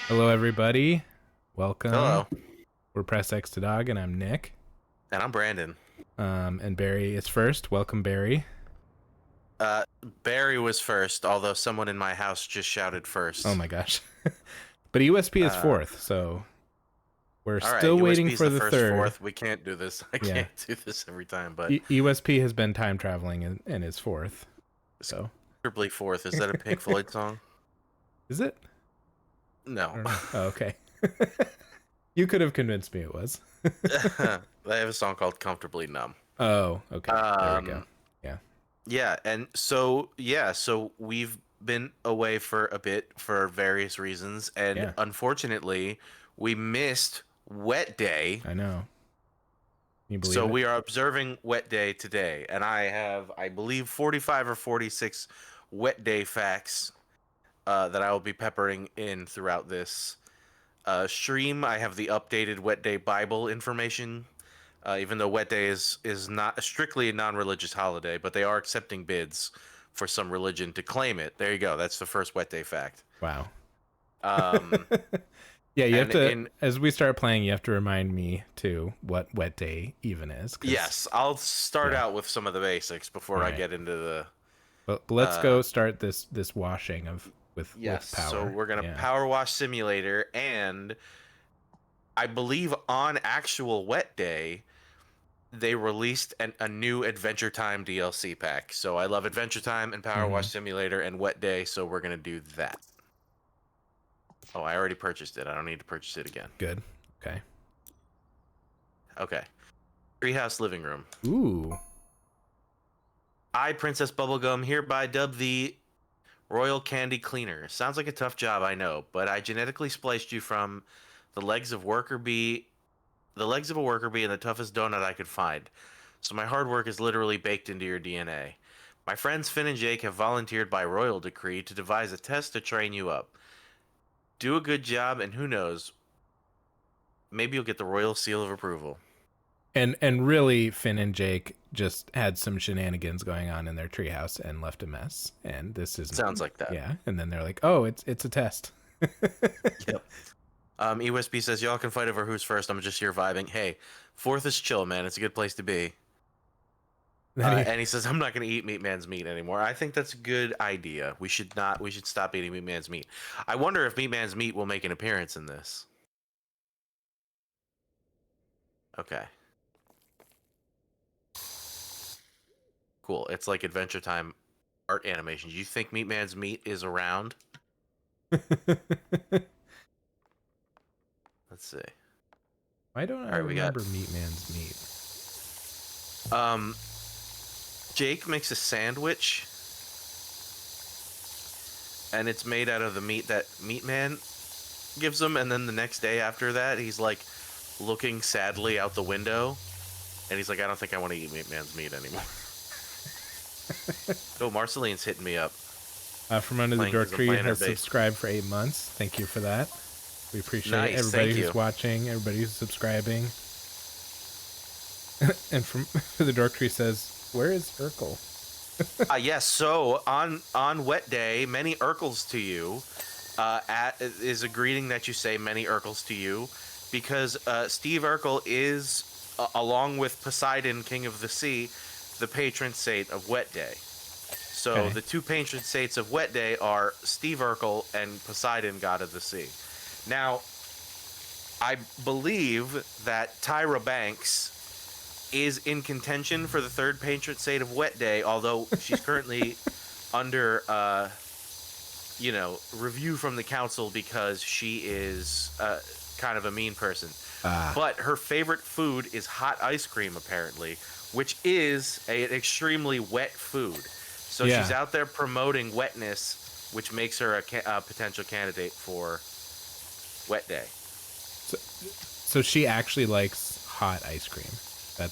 Hello, everybody. Welcome. Hello, We're Press X to Dog, and I'm Nick. and I'm Brandon. And Barry is first. Welcome, Barry. Uh, Barry was first, although someone in my house just shouted Oh first. my gosh. But USP is Uh, fourth, so we're all right, still waiting USB is for the the first, third. fourth. We can't do this. I Yeah. can't do this every time, but USP has been time traveling and is fourth. it's So comfortably fourth. Is that a Pink Floyd song? is it? I No. don't know. Oh, okay. You could have convinced me it was. They have a song called "Comfortably Numb." Oh, okay. There we go. Um, Yeah. yeah, and so we've been away for a bit for various reasons, and Yeah. unfortunately, we missed Wet Day. I know. Can you believe So it? we are observing Wet Day today, and I have, I believe, 45 or 46 Wet Day facts that I will be peppering in throughout this stream. I have the updated Wet Day Bible information, even though Wet Day is not strictly a non-religious holiday, but they are accepting bids for some religion to claim it. There you go. That's the first Wet Day fact. Wow. Um, Yeah, you have and to, in as we start playing, you have to remind me too what wet day even is. Yes, I'll start Yeah. out with some of the basics before All I right. get into the But let's uh, go start this washing of with Yes, so power. we're gonna Yeah. PowerWash Simulator, and I believe on actual Wet Day they released a new Adventure Time DLC pack. So I love Adventure Time and PowerWash Hmm. Simulator and Wet Day, so we're gonna do that. Oh, I already purchased it. I don't need to purchase it again. Good. Okay. Okay. Treehouse living room. Ooh. I, Princess Bubblegum, hereby dub the Royal Candy Cleaner. Sounds like a tough job, I know, but I genetically spliced you from the legs of worker bee the legs of a worker bee and the toughest donut I could find. So my hard work is literally baked into your DNA. My friends Finn and Jake have volunteered by royal decree to devise a test to train you up. Do a good job, and who knows, maybe you'll get the royal seal of approval. And really, Finn and Jake just had some shenanigans going on in their treehouse and left a mess. And this is, Sounds like that. yeah. And then they're like, oh, it's a test. Yep. EWSB says y'all can fight over who's first. I'm just here vibing. Hey, fourth is chill, man. It's a good place to be. And he says, I'm not going to eat Meat Man's meat anymore. I think that's a good idea. We should not. We should stop eating Meat Man's meat. I wonder if Meat Man's meat will make an appearance in this. Okay. Cool. It's like Adventure Time art animation. Do you think Meat Man's meat is around? Let's see. Why don't I All right, we got remember Meat Man's meat? Jake makes a sandwich, and it's made out of the meat that Meat Man gives him. And then the next day after that, he's like looking sadly out the window, and he's like, I don't think I want to eat Meat Man's meat anymore. Oh, Marceline's hitting me up. From Under the Playing- Dork he's a Tree player has base. subscribed for 8 months. Thank you for that. We appreciate Nice, everybody thank who's you. watching, everybody who's subscribing. And from the Dork Tree says, where is Urkel? Yes, so on Wet Day, many Urkels to you. Is a greeting that you say many Urkels to you, because Steve Urkel is, along with Poseidon, King of the Sea, the patron saint of Wet Day. So Okay. the two patron saints of Wet Day are Steve Urkel and Poseidon, god of the sea. Now, I believe that Tyra Banks is in contention for the third patron saint of Wet Day, although she's currently under review from the council because she is kind of a mean person. But her favorite food is hot ice cream, apparently, which is an extremely wet food. So Yeah. she's out there promoting wetness, which makes her a potential candidate for Wet Day. So she actually likes hot ice cream.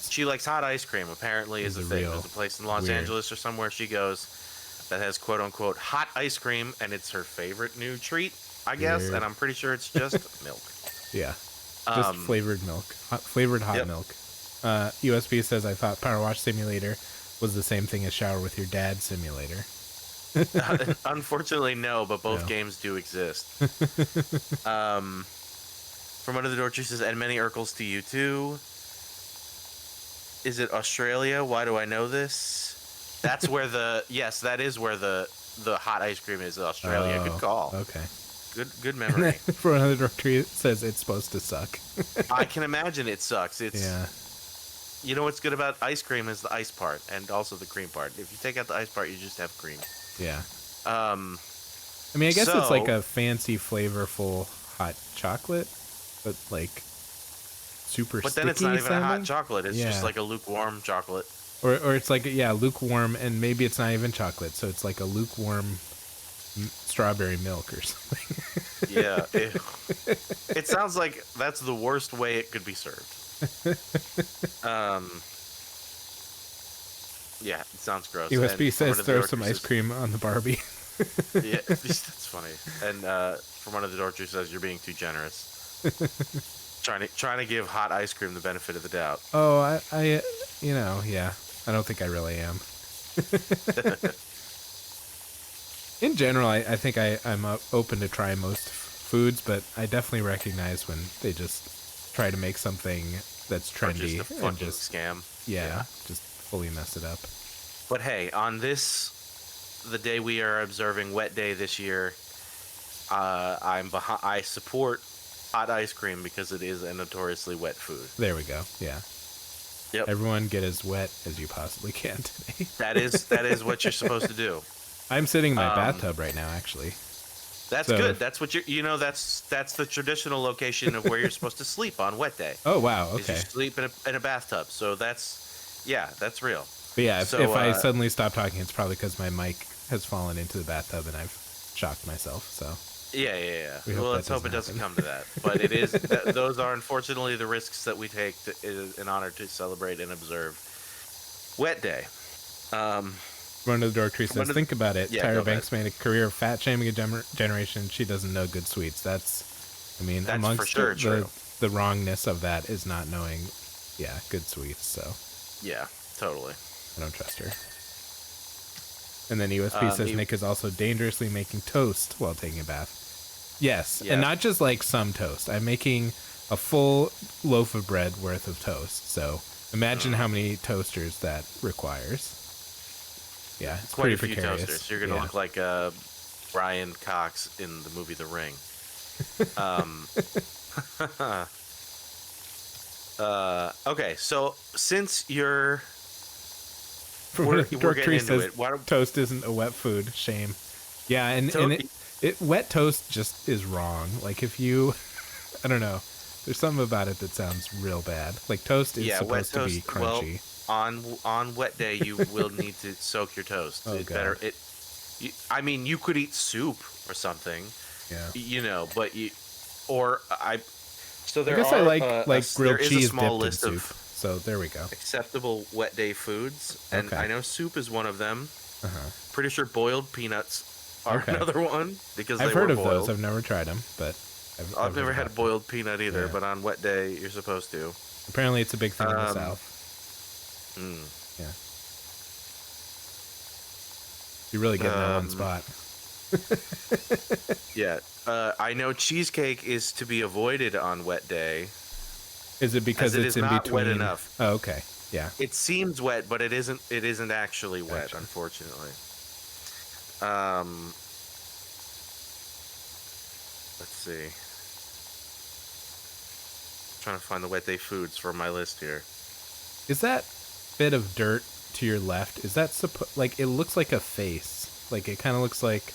She likes hot ice cream, apparently, is a thing. real There's a place in Los weird. Angeles or somewhere she goes that has quote-unquote hot ice cream, and it's her favorite new treat, I guess, Weird. and I'm pretty sure it's just milk. Yeah. Just flavored milk. Flavored hot Yep. milk. USB says, I thought PowerWash Simulator was the same thing as Shower with Your Dad Simulator. Unfortunately, no, but both No. games do exist. From Under the Door Tree says, and many Urkels to you too. Is it Australia? Why do I know this? That's where yes, that is where the hot ice cream is. Australia. Good Oh, call. okay. Good And then memory. for another directory, it says it's supposed to suck. I can imagine it sucks. Yeah. You know what's good about ice cream is the ice part and also the cream part. If you take out the ice part, you just have cream. Yeah. Um, I mean, I guess it's like so- a fancy, flavorful hot chocolate, but like super but sticky then it's not even a hot sounding. chocolate. It's Yeah. just like a lukewarm chocolate. Or it's like, yeah, lukewarm, and maybe it's not even chocolate, so it's like a lukewarm strawberry milk or something. Yeah. It sounds like that's the worst way it could be served. Yeah, it sounds gross. USB And says Under the throw Door some Tree ice says- cream on the Barbie. Yeah, that's funny. And from Under the Door Tree says you're being too generous. trying to give hot ice cream the benefit of the doubt. Oh, I yeah. I don't think I really am. In general, I think I'm open to try most foods, but I definitely recognize when they just try to make something that's Or trendy just a and fucking just scam. just fully mess it up. But hey, on the day we are observing Wet Day this year, I support hot ice cream because it is a notoriously wet food. There we go. Yeah. Yep. Everyone get as wet as you possibly can today. That is what you're supposed to do. I'm sitting in my bathtub right now, actually. That's So- good. That's what that's the traditional location of where you're supposed to sleep on Wet Day. Oh wow. Is you Okay. sleep in a bathtub. So that's real. But yeah, So, if I suddenly stop talking, it's probably because my mic has fallen into the bathtub and I've shocked myself. So Yeah. We hope Well, that let's hope it doesn't doesn't come to that. But it is. Those are unfortunately the risks that we take in honor to celebrate and observe Wet Day. Run to the door tree says, think about it. Yeah, Tyra go Banks made a career of fat shaming a generation. She doesn't know good sweets. That's That's amongst for sure true. the wrongness of that is not knowing, good sweets. So Yeah, totally. I don't trust her. And then USB says Nick is also dangerously making toast while taking a bath. Yes, Yeah. and not just like some toast. I'm making a full loaf of bread worth of toast. So imagine how many toasters that requires. Yeah, it's Quite a pretty few precarious. toasters. You're gonna look like Brian Cox in the movie The Ring. Okay, so since you're we're Dork getting Tree into says it, why don't toast isn't a wet food. Shame. Yeah, and wet toast just is wrong. Like if you, I don't know, there's something about it that sounds real bad. Like toast is wet supposed to be toast? Well, crunchy. on Wet Day you will need to soak your toast. Oh, God. I mean, you could eat soup or something, Yeah. but so there I guess are, I like there grilled is cheese a small dipped in list soup. of So there we go. acceptable Wet Day foods, and Okay. I know soup is one of them. Uh-huh. Pretty sure boiled peanuts are Okay. another one because I've they heard were of boiled. those. I've never tried them, but I've never heard had about them. boiled peanut either, Yeah. but on Wet Day you're supposed to. Apparently, it's a big thing in the Um, South. Mm. Yeah. You really get in that one Um, spot. Yeah, I know cheesecake is to be avoided on Wet Day. Is it because it it's is in not between? wet enough. Oh, okay. Yeah. It seems wet, but it isn't. It isn't actually wet, Gotcha. unfortunately. Let's see. Trying to find the Wet Day foods for my list here. Is that bit of dirt to your left? Is that like it looks like a face? Like it kind of looks like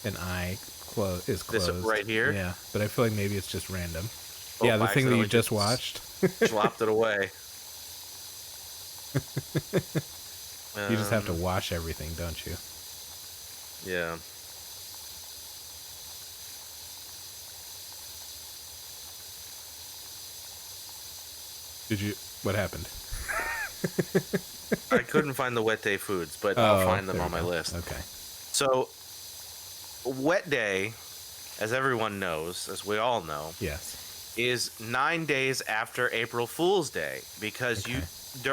an eye is This closed. right here? Yeah, but I feel like maybe it's just random. Oh, yeah, the I thing that you accidentally just watched. Slopped it away. You just have to wash everything, don't you? Yeah. Did you? What happened? I couldn't find the Wet Day foods, but I'll find them there on we my go. list. Okay. So, Wet Day, as everyone knows, as we all know, Yes. is 9 days after April Fool's Day, because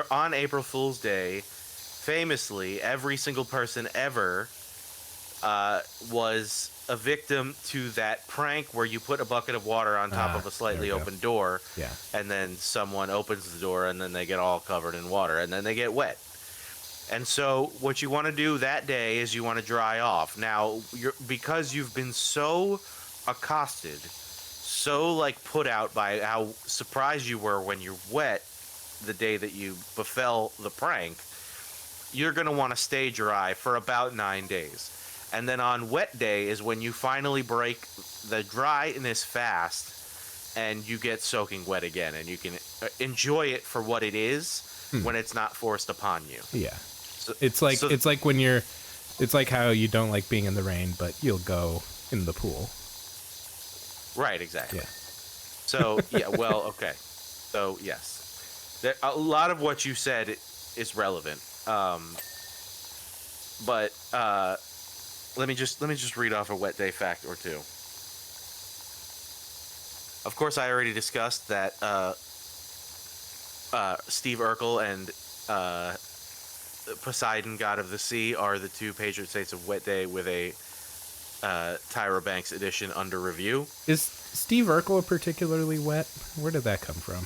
on April Fool's Day, famously, every single person ever was a victim to that prank where you put a bucket of water on top of a slightly open door, yeah, and then someone opens the door, and then they get all covered in water, and then they get wet. And so what you want to do that day is you want to dry off. Now, because you've been so accosted, so like put out by how surprised you were when you're wet the day that you befell the prank, you're going to want to stay dry for about 9 days. And then on wet day is when you finally break the dryness fast and you get soaking wet again, and you can enjoy it for what it is when it's not forced upon you. Yeah. It's like when you're, it's like how you don't like being in the rain, but you'll go in the pool. Right, exactly. Yeah. So, yeah, well, okay. So, yes. A lot of what you said is relevant. But let me just read off a wet day fact or two. Of course, I already discussed that Steve Urkel and Poseidon, god of the sea, are the two patron saints of wet day, with a Tyra Banks edition under review. Is Steve Urkel particularly wet? Where did that come from?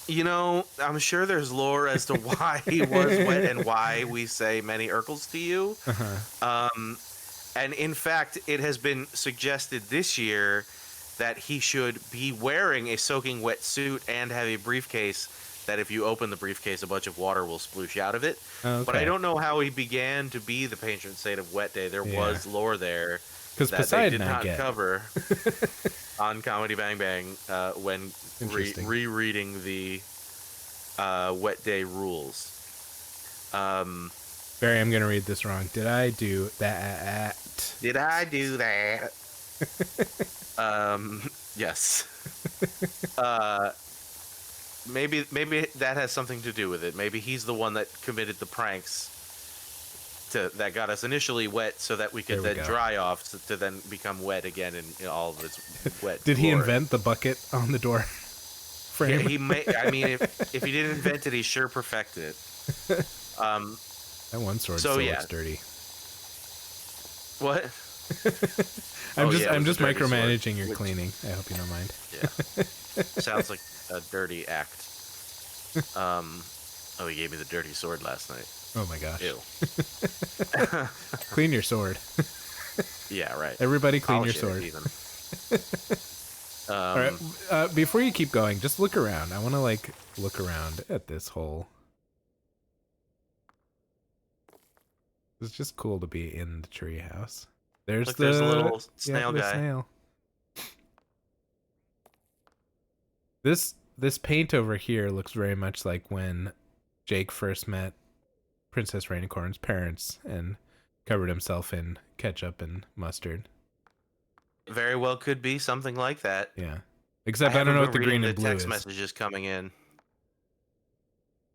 You know, I'm sure there's lore as to why he was wet and why we say many Urkels to you. And in fact, it has been suggested this year that he should be wearing a soaking wet suit and have a briefcase that if you open the briefcase, a bunch of water will sploosh out of it. Okay. But I don't know how he began to be the patron saint of wet day. There was lore there that Poseidon they did not cover on Comedy Bang Bang when rereading the wet day rules. Barry, I'm going to read this wrong. Did I do that? Did I do that? Yes. Maybe that has something to do with it. Maybe he's the one that committed the pranks that got us initially wet, so that we could then dry off to then become wet again in all of its wet. Did he invent the bucket on the door frame? Yeah, he may. I mean, if he didn't invent it, he sure perfected it. That one sword still looks dirty. What? I'm just micromanaging your cleaning. I hope you don't mind. Yeah. Sounds like a dirty act. Oh, he gave me the dirty sword last night. Oh my gosh. Ew. Clean your sword. Yeah, right. Everybody clean your sword. All right. Before you keep going, just look around. I want to look around at this hole. It's just cool to be in the tree house. There's there's a little snail guy. Snail. This paint over here looks very much like when Jake first met Princess Rainicorn's parents and covered himself in ketchup and mustard. Very well could be something like that. Yeah. Except I don't know what the green and blue is. Text messages coming in.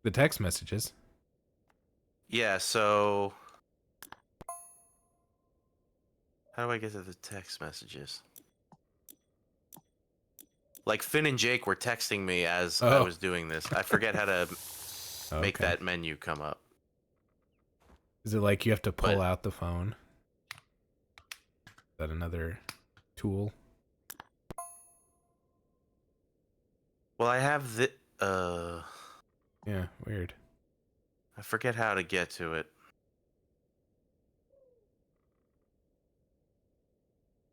The text messages? Yeah, so how do I get to the text messages? Like Finn and Jake were texting me as I was doing this. I forget how to make that menu come up. Is it like you have to pull out the phone? Is that another tool? Well, I have the yeah, weird. I forget how to get to it.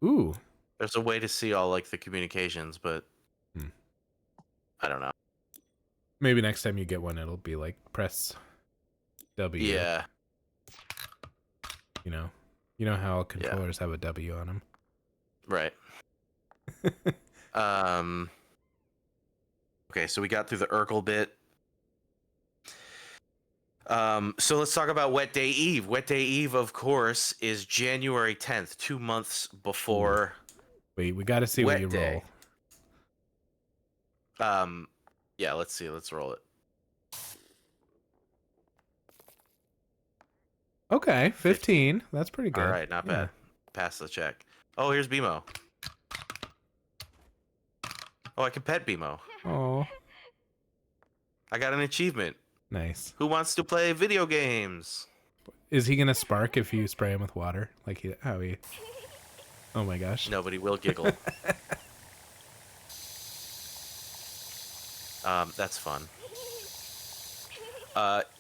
Ooh. There's a way to see all like the communications, but I don't know. Maybe next time you get one, it'll be like press W. Yeah. You know how controllers have a W on them. Right. Okay, so we got through the Urkel bit. So let's talk about Wet Day Eve. Wet Day Eve, of course, is January 10th, 2 months before. Wait, we got to see what you roll. Yeah, let's see. Let's roll it. Okay, 15. That's pretty good. All right, not bad. Pass the check. Oh, here's BMO. Oh, I can pet BMO. Oh. I got an achievement. Nice. Who wants to play video games? Is he gonna spark if you spray him with water? Like how he? Oh my gosh. Nobody will giggle. That's fun.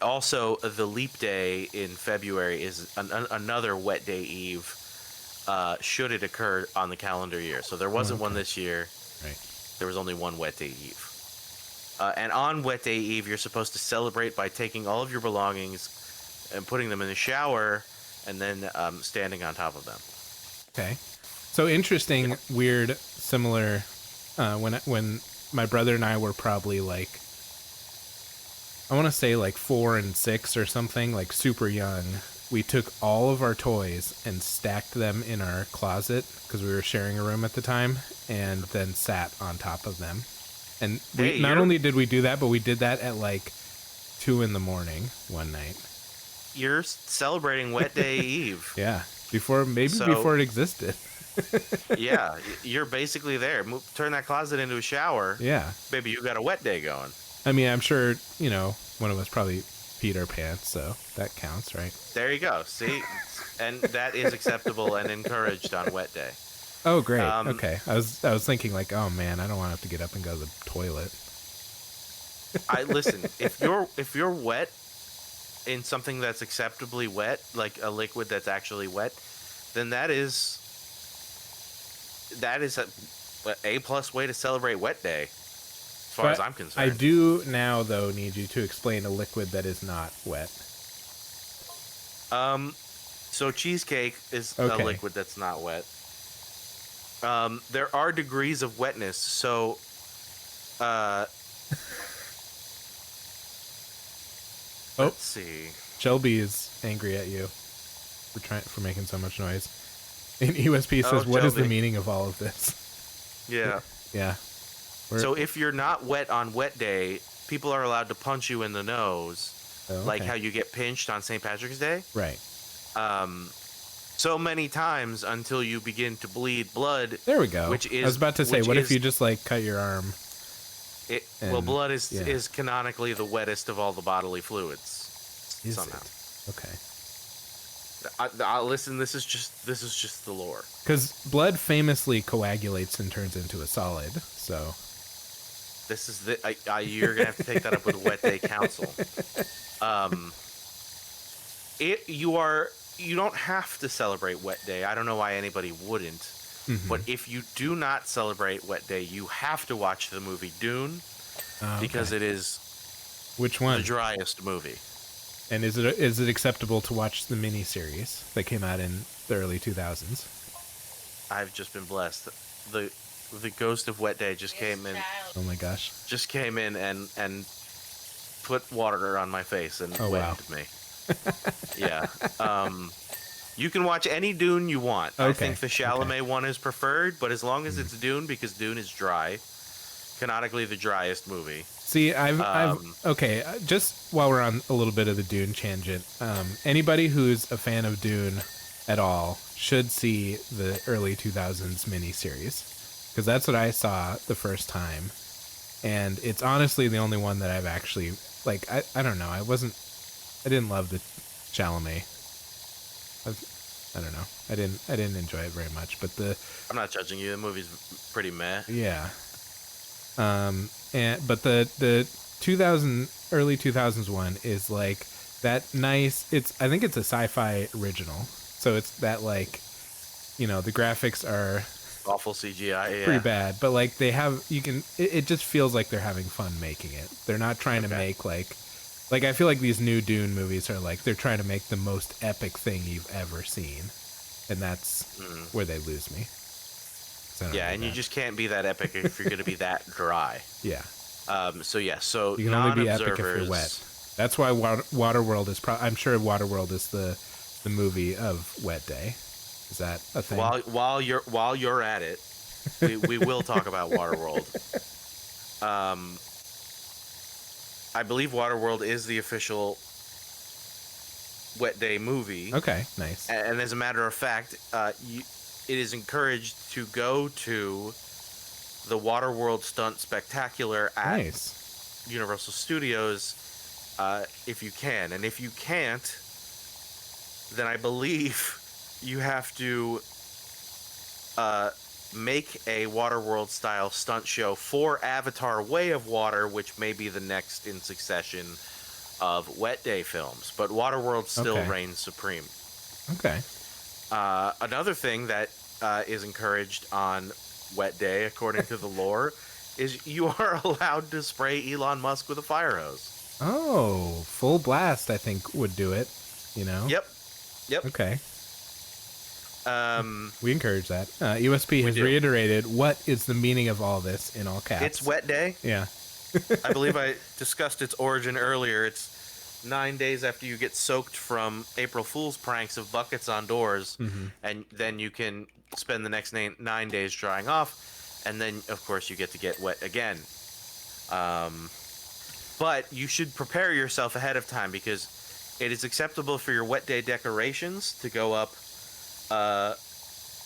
Also, the leap day in February is another wet day eve. Should it occur on the calendar year? So there wasn't one this year. Right. There was only one wet day eve. And on wet day eve, you're supposed to celebrate by taking all of your belongings and putting them in the shower, and then standing on top of them. Okay. So interesting, weird, similar. When my brother and I were probably like, I want to say like 4 and 6 or something, like super young, we took all of our toys and stacked them in our closet because we were sharing a room at the time, and then sat on top of them. And we not only did we do that, but we did that at like 2 a.m. one night. You're celebrating wet day eve. Yeah, before it existed. Yeah, you're basically there. Turn that closet into a shower. Yeah, baby, you got a wet day going. I mean, I'm sure one of us probably peed our pants, so that counts, right? There you go. See, and that is acceptable and encouraged on wet day. Oh, great. Okay, I was thinking like, oh man, I don't want to have to get up and go to the toilet. Listen. If you're wet in something that's acceptably wet, like a liquid that's actually wet, then that is a plus way to celebrate wet day, as far as I'm concerned. I do now, though, need you to explain a liquid that is not wet. So cheesecake is a liquid that's not wet. There are degrees of wetness, so let's see. Shelby is angry at you for making so much noise. And USP says, "What is the meaning of all of this?" Yeah. Yeah. So if you're not wet on wet day, people are allowed to punch you in the nose, like how you get pinched on St. Patrick's Day. Right. So many times until you begin to bleed blood. There we go. I was about to say, what if you just like cut your arm? Blood is canonically the wettest of all the bodily fluids. Somehow. Okay. Listen, this is just the lore. Because blood famously coagulates and turns into a solid. So this is you're gonna have to take that up with the Wet Day Council. You don't have to celebrate Wet Day. I don't know why anybody wouldn't. Mm-hmm. But if you do not celebrate Wet Day, you have to watch the movie Dune, because it is which one? The driest movie. And is it acceptable to watch the miniseries that came out in the early 2000s? I've just been blessed. The ghost of Wet Day just came in. Oh my gosh! Just came in and put water on my face and wetted me. Yeah. You can watch any Dune you want. Okay. I think the Chalamet one is preferred, but as long as it's Dune, because Dune is dry, canonically the driest movie. See, I've just while we're on a little bit of the Dune tangent, anybody who's a fan of Dune at all should see the early 2000s miniseries, because that's what I saw the first time, and it's honestly the only one that I've actually like. I don't know. I didn't love the Chalamet. I don't know. I didn't enjoy it very much, but I'm not judging you. The movie's pretty meh. Yeah. But the early 2000s one is like that nice. I think it's a sci-fi original, so it's that like, the graphics are awful CGI, pretty bad, but like it just feels like they're having fun making it. They're not trying to make like I feel like these new Dune movies are like they're trying to make the most epic thing you've ever seen, and that's where they lose me. Yeah, and you just can't be that epic if you're going to be that dry. Yeah. So you can only be epic if you're wet. That's why Waterworld is. I'm sure Waterworld is the movie of Wet Day. Is that a thing? While you're at it, we will talk about Waterworld. I believe Waterworld is the official Wet Day movie. Okay, nice. And as a matter of fact, it is encouraged to go to the Waterworld Stunt Spectacular at Universal Studios if you can. And if you can't, then I believe you have to make a Waterworld style stunt show for Avatar Way of Water, which may be the next in succession of Wet Day films. But Waterworld still Okay. reigns supreme. Okay. Another thing that is encouraged on Wet Day, according to the lore, is you are allowed to spray Elon Musk with a fire hose. Oh, full blast, I think, would do it. You know? Yep. Yep. Okay. Um, We encourage that. USP has do. reiterated what is the meaning of all this in all caps. it's Wet Day. Yeah. I believe I discussed its origin earlier. It's 9 days after you get soaked from April Fool's pranks of buckets on doors, and then you can spend the next 9 days drying off, and then, of course, you get wet again. But you should prepare yourself ahead of time because it is acceptable for your Wet Day decorations to go up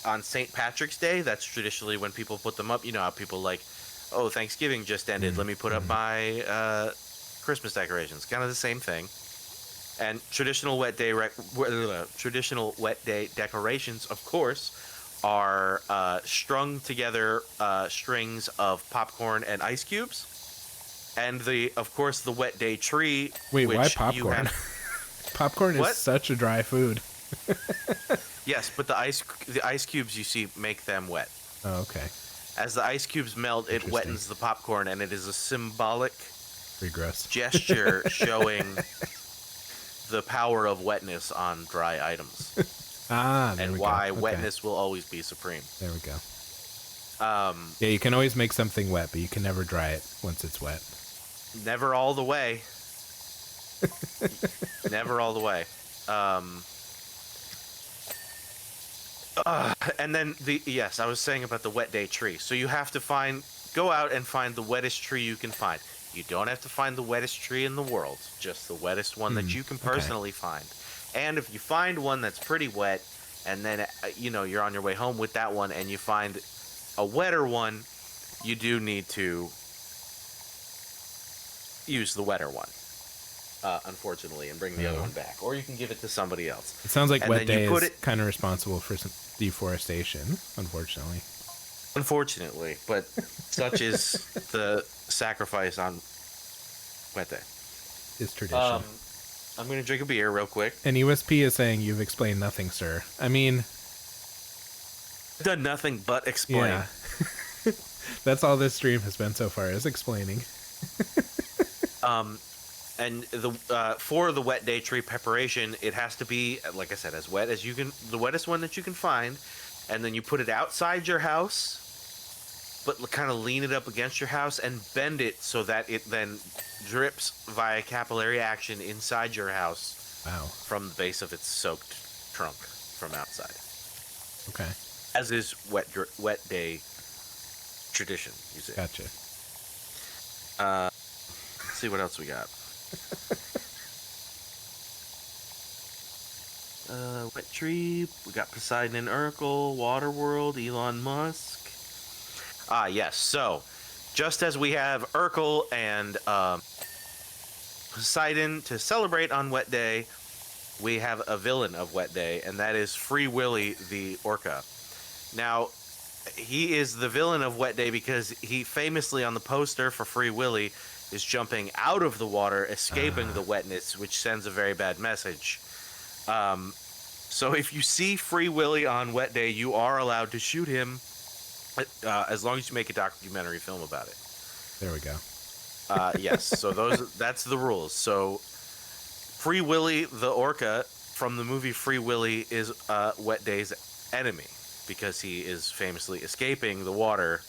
on St. Patrick's Day. That's traditionally when people put them up. You know how people like, oh, Thanksgiving just ended. Let me put up my Christmas decorations. Kind of the same thing. And traditional Wet Day decorations, of course, are strung together strings of popcorn and ice cubes. And of course, the Wet Day tree. Wait, which why you popcorn? have- Popcorn What? is such a dry food. Yes, but the ice cubes you see make them wet. Oh, okay. As the ice cubes melt, it Interesting. wettens the popcorn, and it is a symbolic Pretty gross. gesture showing the power of wetness on dry items, Ah, there and we go. why Okay. wetness will always be supreme. There we go. Um, Yeah, you can always make something wet, but you can never dry it once it's wet. never all the way. Never all the way. And then yes, I was saying about the Wet Day tree. So you have to go out and find the wettest tree you can find. You don't have to find the wettest tree in the world, just the wettest one that you can personally find. And if you find one that's pretty wet, and then you're on your way home with that one, and you find a wetter one, you do need to use the wetter one, unfortunately, and bring the other one back, or you can give it to somebody else. It sounds like And Wet then Day you put is it- kind of responsible for some deforestation, unfortunately. Unfortunately, but such is the sacrifice on Wet Day. It's tradition. I'm gonna drink a beer real quick. And USP is saying you've explained nothing, sir. I mean, I've done nothing but explain. yeah. That's all this stream has been so far, is explaining. And for the Wet Day tree preparation, it has to be, like I said, as wet as you can, the wettest one that you can find, and then you put it outside your house, but kind of lean it up against your house and bend it so that it then drips via capillary action inside your house Wow. from the base of its soaked trunk from outside, Okay. as is Wet Day tradition. You see. Gotcha. Let's see what else we got. Wet Tree. We got Poseidon and Urkel, Waterworld, Elon Musk. Ah, yes. So, just as we have Urkel and Poseidon to celebrate on Wet Day, we have a villain of Wet Day, and that is Free Willy the Orca. Now, he is the villain of Wet Day because he famously on the poster for Free Willy is jumping out of the water, escaping the wetness, which sends a very bad message. So if you see Free Willy on Wet Day, you are allowed to shoot him, as long as you make a documentary film about it. There we go. Yes, so that's the rules. So Free Willy the Orca from the movie Free Willy is Wet Day's enemy because he is famously escaping the water.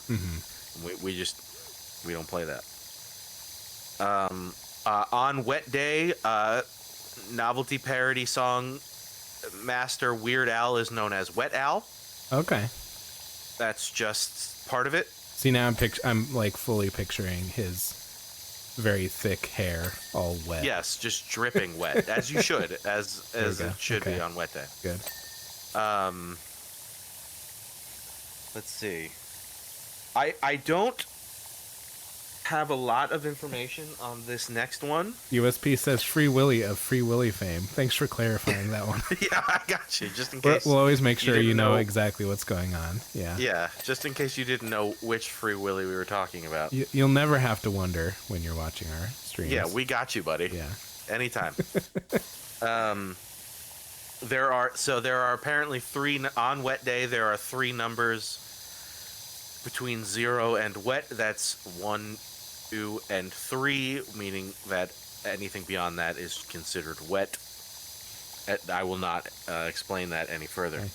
We don't play that. On Wet Day, novelty parody song master Weird Al is known as Wet Al. Okay. That's just part of it. See, now I'm like fully picturing his very thick hair all wet. Yes, just dripping wet, as you should, as There we it go. should be Okay. on Wet Day. Good. Let's see. I don't have a lot of information on this next one. USP says Free Willy of Free Willy fame. Thanks for clarifying that one. Yeah, I got you. Just in case We'll always make sure you didn't know exactly what's going on. Yeah. Yeah, just in case you didn't know which Free Willy we were talking about. You'll never have to wonder when you're watching our streams. Yeah, we got you, buddy. Yeah. Anytime. There are apparently three on wet day. There are three numbers between 0 and wet. That's 1, 2, and 3, meaning that anything beyond that is considered wet. I will not explain that any further. Okay.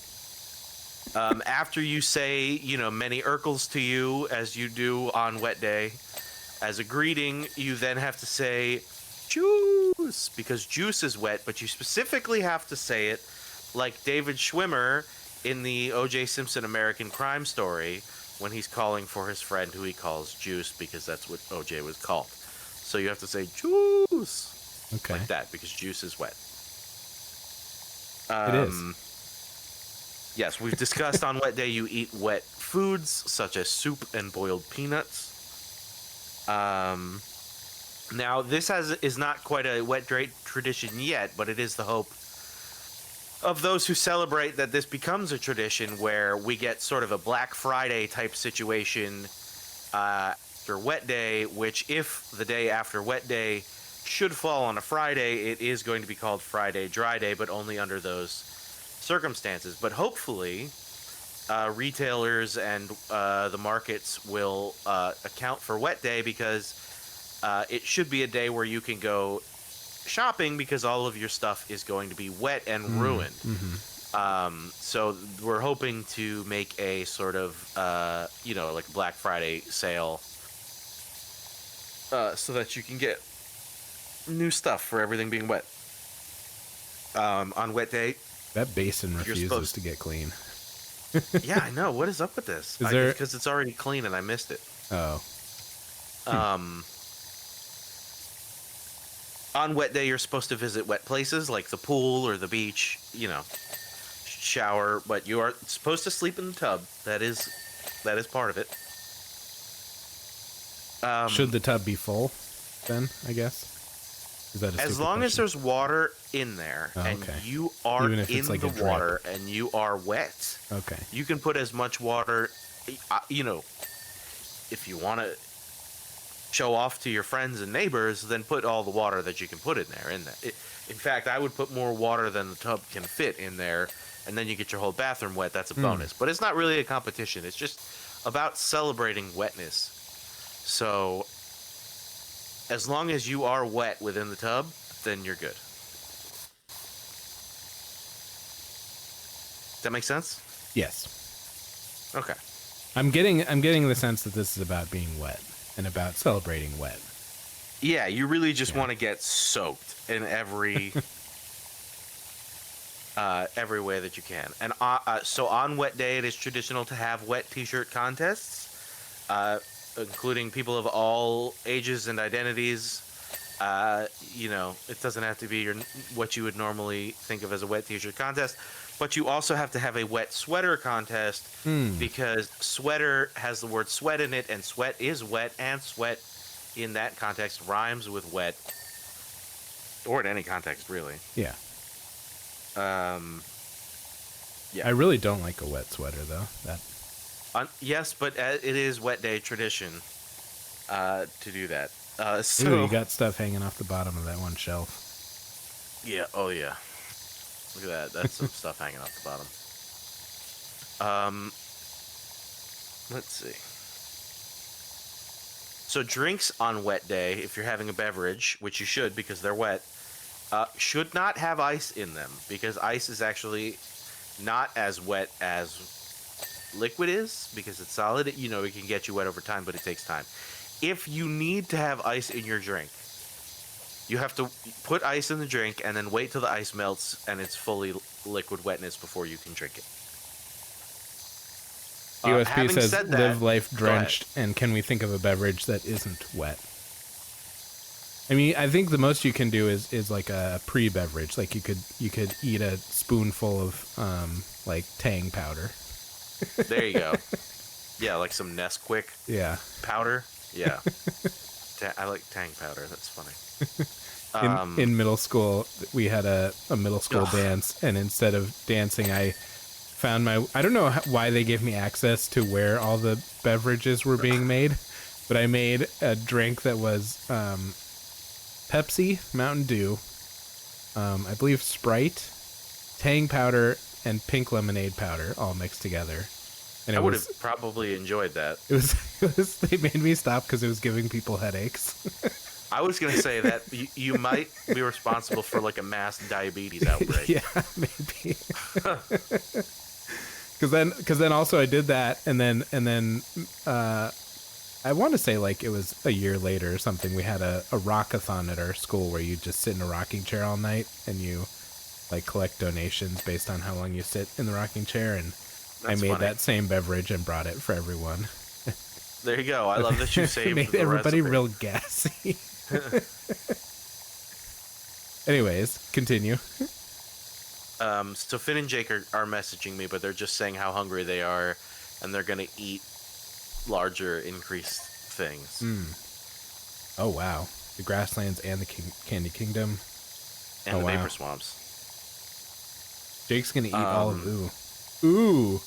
After you say, many Urkels to you, as you do on wet day, as a greeting, you then have to say juice, because juice is wet, but you specifically have to say it like David Schwimmer in the O.J. Simpson American Crime Story when he's calling for his friend who he calls Juice, because that's what O.J. was called. So you have to say juice, like that, because juice is wet. It is. Yes, we've discussed on wet day you eat wet foods such as soup and boiled peanuts. Now, this is not quite a wet day tradition yet, but it is the hope of those who celebrate that this becomes a tradition where we get sort of a Black Friday type situation after wet day, which if the day after wet day should fall on a Friday, it is going to be called Friday Dry Day, but only under those circumstances. But hopefully, retailers and the markets will account for wet day, because it should be a day where you can go shopping, because all of your stuff is going to be wet and ruined. Mm-hmm. So we're hoping to make a sort of, like Black Friday sale so that you can get new stuff for everything being wet. On wet day. That basin refuses to get clean. Yeah, I know. What is up with this? Because it's already clean and I missed it. Oh. On wet day, you're supposed to visit wet places like the pool or the beach, shower, but you are supposed to sleep in the tub. That is part of it. Should the tub be full, then, I guess? Is that as long as there's water in there, and you are in the water and you are wet, you can put as much water, if you want to show off to your friends and neighbors, then put all the water that you can put in there. In fact, I would put more water than the tub can fit in there, and then you get your whole bathroom wet. That's a bonus. But it's not really a competition. It's just about celebrating wetness. So as long as you are wet within the tub, then you're good. Does that make sense? Yes. Okay. I'm getting the sense that this is about being wet and about celebrating wet. Yeah, you really just want to get soaked in every way that you can. And so on wet day, it is traditional to have wet t-shirt contests, including people of all ages and identities. It doesn't have to be what you would normally think of as a wet t-shirt contest, but you also have to have a wet sweater contest, because sweater has the word sweat in it, and sweat is wet, and sweat in that context rhymes with wet, or in any context, really. Yeah. Yeah. I really don't like a wet sweater, though. Yes, but it is wet day tradition to do that. So ooh, you got stuff hanging off the bottom of that one shelf. Yeah. Oh, yeah. Look at that. That's some stuff hanging off the bottom. Let's see. So drinks on wet day, if you're having a beverage, which you should because they're wet, should not have ice in them, because ice is actually not as wet as liquid is, because it's solid. It can get you wet over time, but it takes time. If you need to have ice in your drink, you have to put ice in the drink and then wait till the ice melts and it's fully liquid wetness before you can drink it. USP says, live life drenched, and can we think of a beverage that isn't wet? I mean, I think the most you can do is like a pre-beverage. Like you could eat a spoonful of like Tang powder. There you go. Yeah, like some Nesquik powder. Yeah. I like tang powder. That's funny. In middle school, we had a middle school Ugh. dance, and instead of dancing, I found I don't know why they gave me access to where all the beverages were being made, but I made a drink that was Pepsi, Mountain Dew, I believe Sprite, Tang powder, and pink lemonade powder all mixed together. And I would have probably enjoyed that. it was they made me stop because it was giving people headaches. I was gonna say that you might be responsible for like a mass diabetes outbreak. Yeah, maybe. Because then also I did that, and then I want to say like it was a year later or something. We had a rockathon at our school where you just sit in a rocking chair all night and you like collect donations based on how long you sit in the rocking chair. And I made that same beverage and brought it for everyone. There you go. I love that you saved made the everybody recipe. real gassy. Anyways, continue. So Finn and Jake are messaging me, but they're just saying how hungry they are, and they're gonna eat larger, increased things. Oh wow, the grasslands and the Candy Kingdom, And the vapor swamps. Jake's gonna eat all of ooh.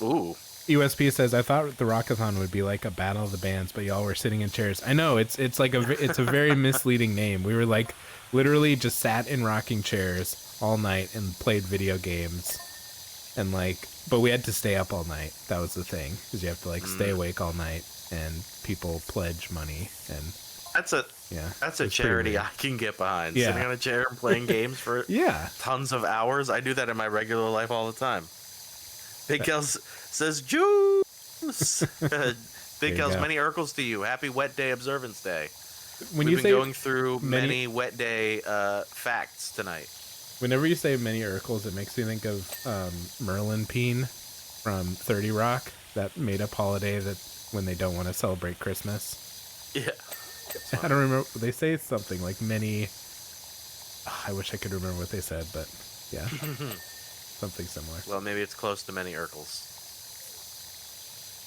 Ooh. USP says, I thought the Rockathon would be like a battle of the bands, but y'all were sitting in chairs. I know it's like it's a very misleading name. We were like literally just sat in rocking chairs all night and played video games, and like, but we had to stay up all night. That was the thing, because you have to like stay awake all night, and people pledge money, and that's a charity I can get behind. Yeah. Sitting on a chair and playing games for tons of hours. I do that in my regular life all the time. Big Kels says juice. Big Kels, many Urkels to you. Happy Wet Day Observance Day. We've been going through many Wet Day facts tonight. Whenever you say many Urkels, it makes me think of Merlin Peen from 30 Rock, that made-up holiday that when they don't want to celebrate Christmas. Yeah. I don't remember. They say something like many... I wish I could remember what they said, but yeah. Something similar. Well, maybe it's close to many Urkels.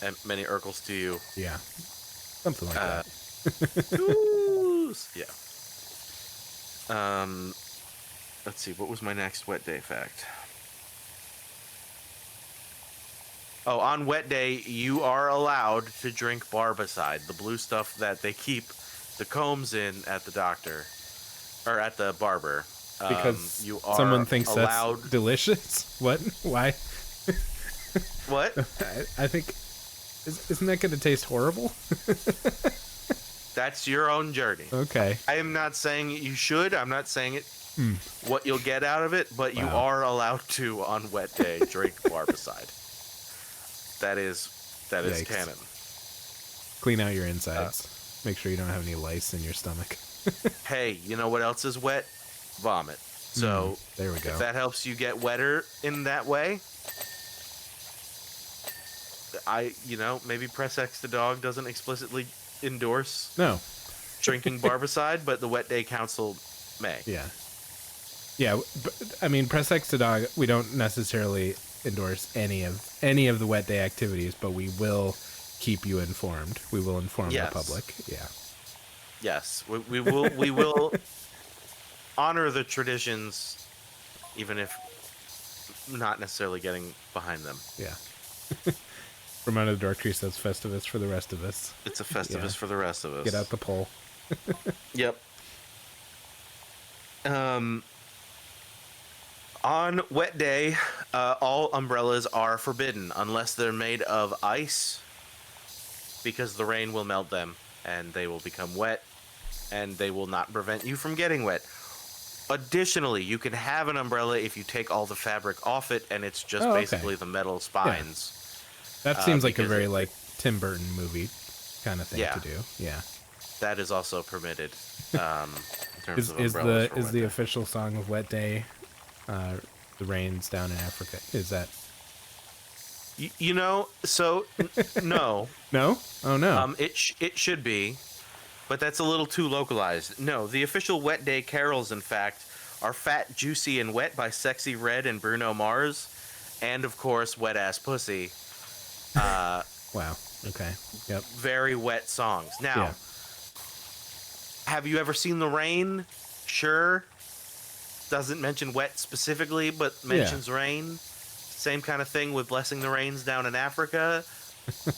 And many Urkels to you. Yeah. Something like that. Yeah. Let's see. What was my next Wet Day fact? Oh, on Wet Day, you are allowed to drink Barbicide, the blue stuff that they keep the combs in at the doctor. Or at the barber. Because you are someone thinks allowed... that's delicious? What? Why? What? I think... Isn't that going to taste horrible? That's your own journey. Okay. I am not saying you should. I'm not saying it what you'll get out of it, but you are allowed to, on Wet Day, drink Barbicide. That is Yikes. canon. Clean out your insides. Make sure you don't have any lice in your stomach. Hey, you know what else is wet? Vomit. So there we go. If that helps you get wetter in that way, maybe Press X the dog doesn't explicitly endorse drinking Barbicide, but the Wet Day Council may. Yeah. But, I mean, Press X to dog. We don't necessarily endorse any of the Wet Day activities, but we will keep you informed. We will inform the public. Yeah. Yes, we will honor the traditions, even if not necessarily getting behind them. Yeah. From Under the Dork Tree says Festivus for the rest of us. It's a Festivus for the rest of us. Get out the poll. Yep. On Wet Day, all umbrellas are forbidden unless they're made of ice, because the rain will melt them and they will become wet, and they will not prevent you from getting wet. Additionally, you can have an umbrella if you take all the fabric off it and it's just basically the metal spines. Yeah. That seems like a very like Tim Burton movie kind of thing to do. Yeah. That is also permitted. In terms of umbrellas is the official song of Wet Day The Rains Down in Africa? Is that no. No? Oh no. It should be, but that's a little too localized. No, the official Wet Day carols, in fact, are Fat, Juicy, and Wet by Sexy Red and Bruno Mars, and of course, Wet Ass Pussy. Wow. Okay. Yep. very wet songs. Now, Yeah. have you ever seen the rain? Sure. Doesn't mention wet specifically, but Yeah. mentions rain. Same kind of thing with Blessing the Rains down in Africa.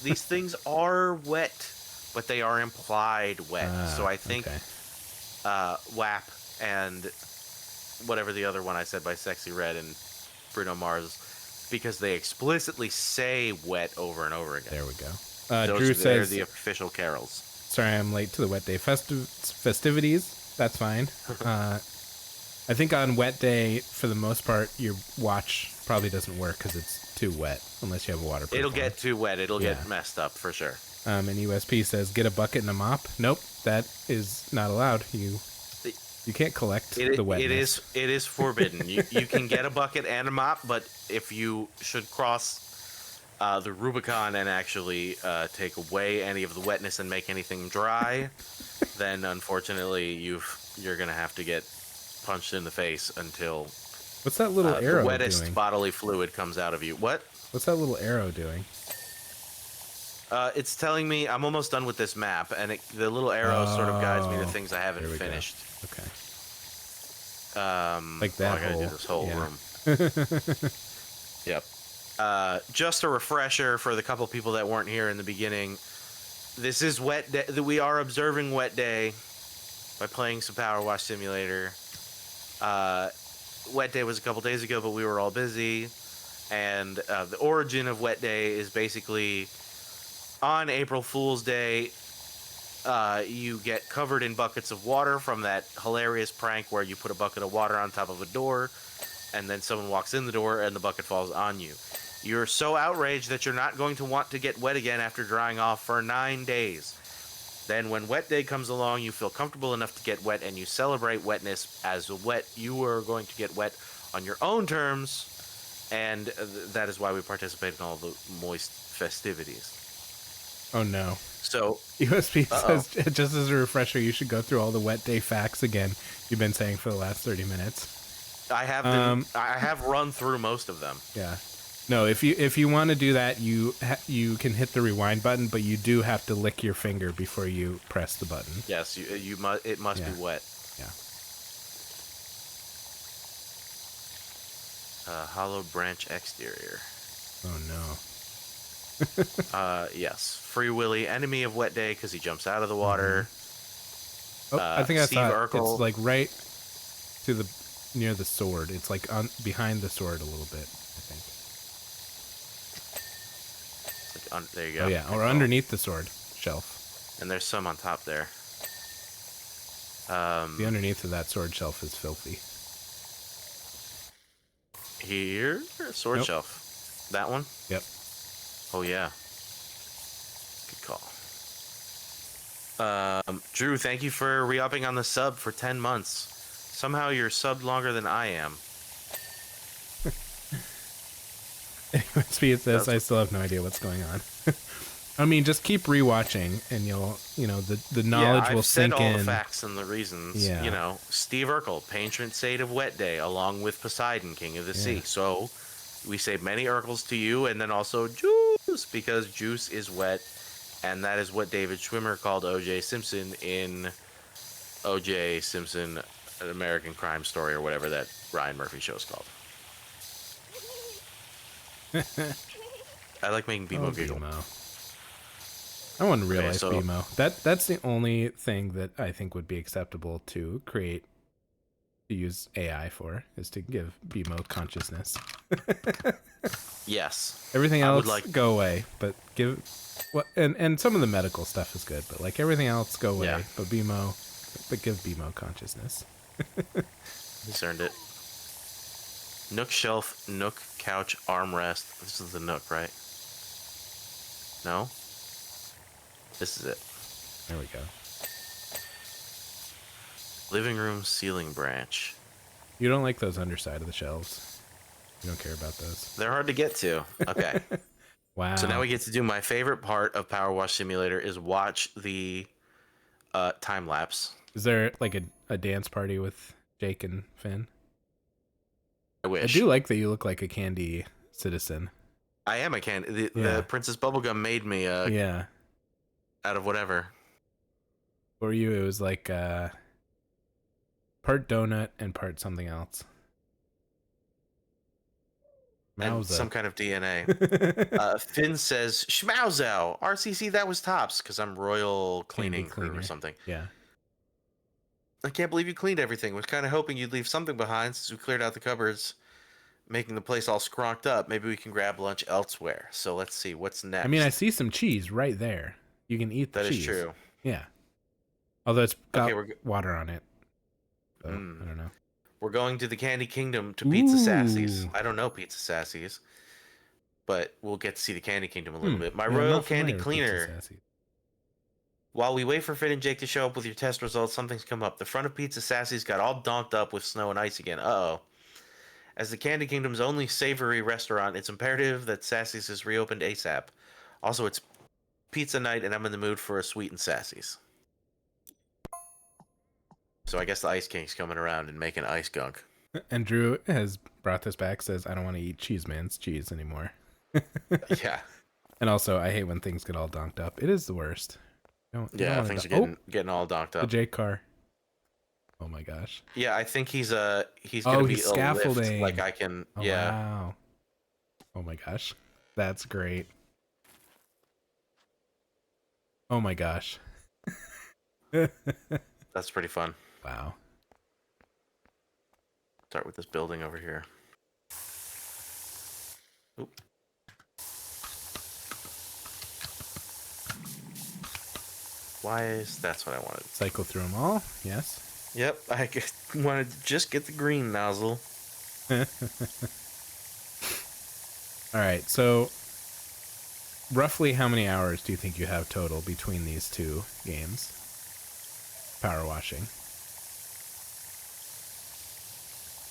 These things are wet, but they are implied wet. So I think Okay. WAP and whatever the other one I said by Sexy Red and Bruno Mars, because they explicitly say wet over and over again. There we go. They're Drew says, the official carols. sorry, I'm late to the wet day festivities. That's fine. I think on wet day, for the most part, your watch probably doesn't work because it's too wet, unless you have a waterproof. It'll one. get too wet. It'll get messed up for sure. And USP says, get a bucket and a mop. Nope, that is not allowed. You can't collect the wetness. It is forbidden. you can get a bucket and a mop, but if you should cross the Rubicon and actually take away any of the wetness and make anything dry, then unfortunately you're gonna have to get punched in the face until What's that little arrow the wettest doing? bodily fluid comes out of you. What? What's that little arrow doing? It's telling me I'm almost done with this map, and the little arrow sort of guides me to things I haven't finished. Okay. Like that. I gotta do this whole room. Yep. Just a refresher for the couple people that weren't here in the beginning. This is wet day. We are observing wet day by playing some PowerWash Simulator. Wet day was a couple days ago, but we were all busy. And the origin of wet day is basically on April Fool's Day. You get covered in buckets of water from that hilarious prank where you put a bucket of water on top of a door, and then someone walks in the door and the bucket falls on you. You're so outraged that you're not going to want to get wet again after drying off for 9 days. Then when wet day comes along, you feel comfortable enough to get wet, and you celebrate wetness as wet. You are going to get wet on your own terms, and that is why we participate in all the moist festivities. Oh no. So USB says, just as a refresher, you should go through all the wet day facts again. You've been saying for the last 30 minutes. I have been, I have run through most of them. Yeah. No, if you want to do that, you can hit the rewind button, but you do have to lick your finger before you press the button. Yes, you must. It must be wet. Yeah. Hollow branch exterior. Oh no. Yes. Free Willy, enemy of wet day because he jumps out of the water. Oh, I think I Steve saw it. Urkel. It's like right to the near the sword. It's like behind the sword a little bit, I think. Like there you go. Oh yeah, or underneath the sword shelf. And there's some on top there. The underneath of that sword shelf is filthy. Here, sword shelf. That one. Yep. Oh yeah. Good call. Drew, thank you for re-upping on the sub for 10 months. Somehow you're subbed longer than I am. Speed says, I still have no idea what's going on. I mean, just keep rewatching, and the knowledge will sink in. I've said all the facts and the reasons. Yeah. You know, Steve Urkel, patron saint of Wet Day, along with Poseidon, king of the sea. So we say many Urkels to you, and then also Juice, because Juice is wet, and that is what David Schwimmer called O.J. Simpson in O.J. Simpson, An American Crime Story, or whatever that Ryan Murphy show is called. I like making BMO giggle. BMO. I want to realize so, BMO. That's the only thing that I think would be acceptable to use AI for, is to give BMO consciousness. Yes. Everything else go away, but give and some of the medical stuff is good, but like everything else go away, but give BMO consciousness. He's earned it. Nook shelf, Nook couch, armrest. This is the Nook, right? No? This is it. There we go. Living room ceiling branch. You don't like those underside of the shelves. You don't care about those. They're hard to get to. Okay. Wow. So now we get to do my favorite part of PowerWash Simulator is watch the time lapse. Is there like a dance party with Jake and Finn? I wish. I do like that you look like a candy citizen. I am a candy. Yeah. The Princess Bubblegum made me Yeah. out of whatever. For you, it was like part donut and part something else. And Mauza. some kind of DNA. Finn says, Schmauzow, RCC, that was tops, because I'm Royal Candy Cleaning Crew or cleaner. something. Yeah. I can't believe you cleaned everything. Was kind of hoping you'd leave something behind since we cleared out the cupboards, making the place all scronked up. Maybe we can grab lunch elsewhere. So let's see, what's next? I mean, I see some cheese right there. You can eat the That is cheese. true. Yeah. Although it's got Okay, water on it. So, I don't know. We're going to the Candy Kingdom to Pizza Sassy's. Ooh. I don't know Pizza Sassy's, but we'll get to see the Candy Kingdom a little bit. My Yeah, I'm Royal not Candy familiar with Pizza Cleaner. Sassy. While we wait for Finn and Jake to show up with your test results, something's come up. The front of Pizza Sassy's got all donked up with snow and ice again. Uh-oh. As the Candy Kingdom's only savory restaurant, it's imperative that Sassy's is reopened ASAP. Also, it's pizza night, and I'm in the mood for a sweet and Sassy's. So I guess the Ice King's coming around and making ice gunk. And Drew has brought this back, says, I don't want to eat cheese man's cheese anymore. Yeah. And also, I hate when things get all donked up. It is the worst. You don't Things wanna are getting all donked the up. Jake car. Oh my gosh. Yeah, I think he's gonna He's be a lift, scaffolding. like I can. Oh, yeah. wow. Oh my gosh. That's great. Oh my gosh. That's pretty fun. Wow. Start with this building over here. Oop. That's what I wanted. Cycle through them all. Yes. Yep, I wanted to just get the green nozzle. All right. So, roughly how many hours do you think you have total between these two games? Power washing.